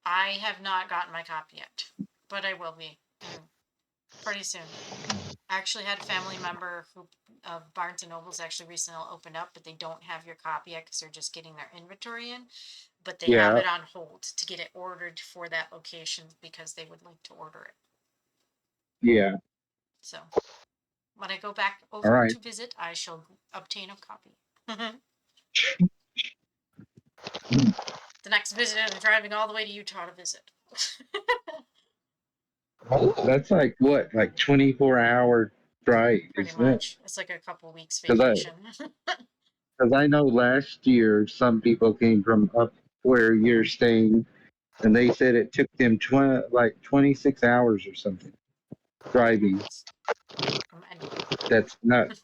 I have not gotten my copy yet, but I will be pretty soon. I actually had a family member who Barnes and Noble's actually recently opened up, but they don't have your copy yet because they're just getting their inventory in. But they have it on hold to get it ordered for that location because they would like to order it. Yeah. So when I go back over to visit, I shall obtain a copy. The next visit, I'm driving all the way to Utah to visit. That's like what, like 24-hour drive, Pretty isn't it? much. It's like a couple weeks Because vacation. I know last year some people came from up where you're staying, and they said it took them 26 hours or something driving. I'm- That's nuts.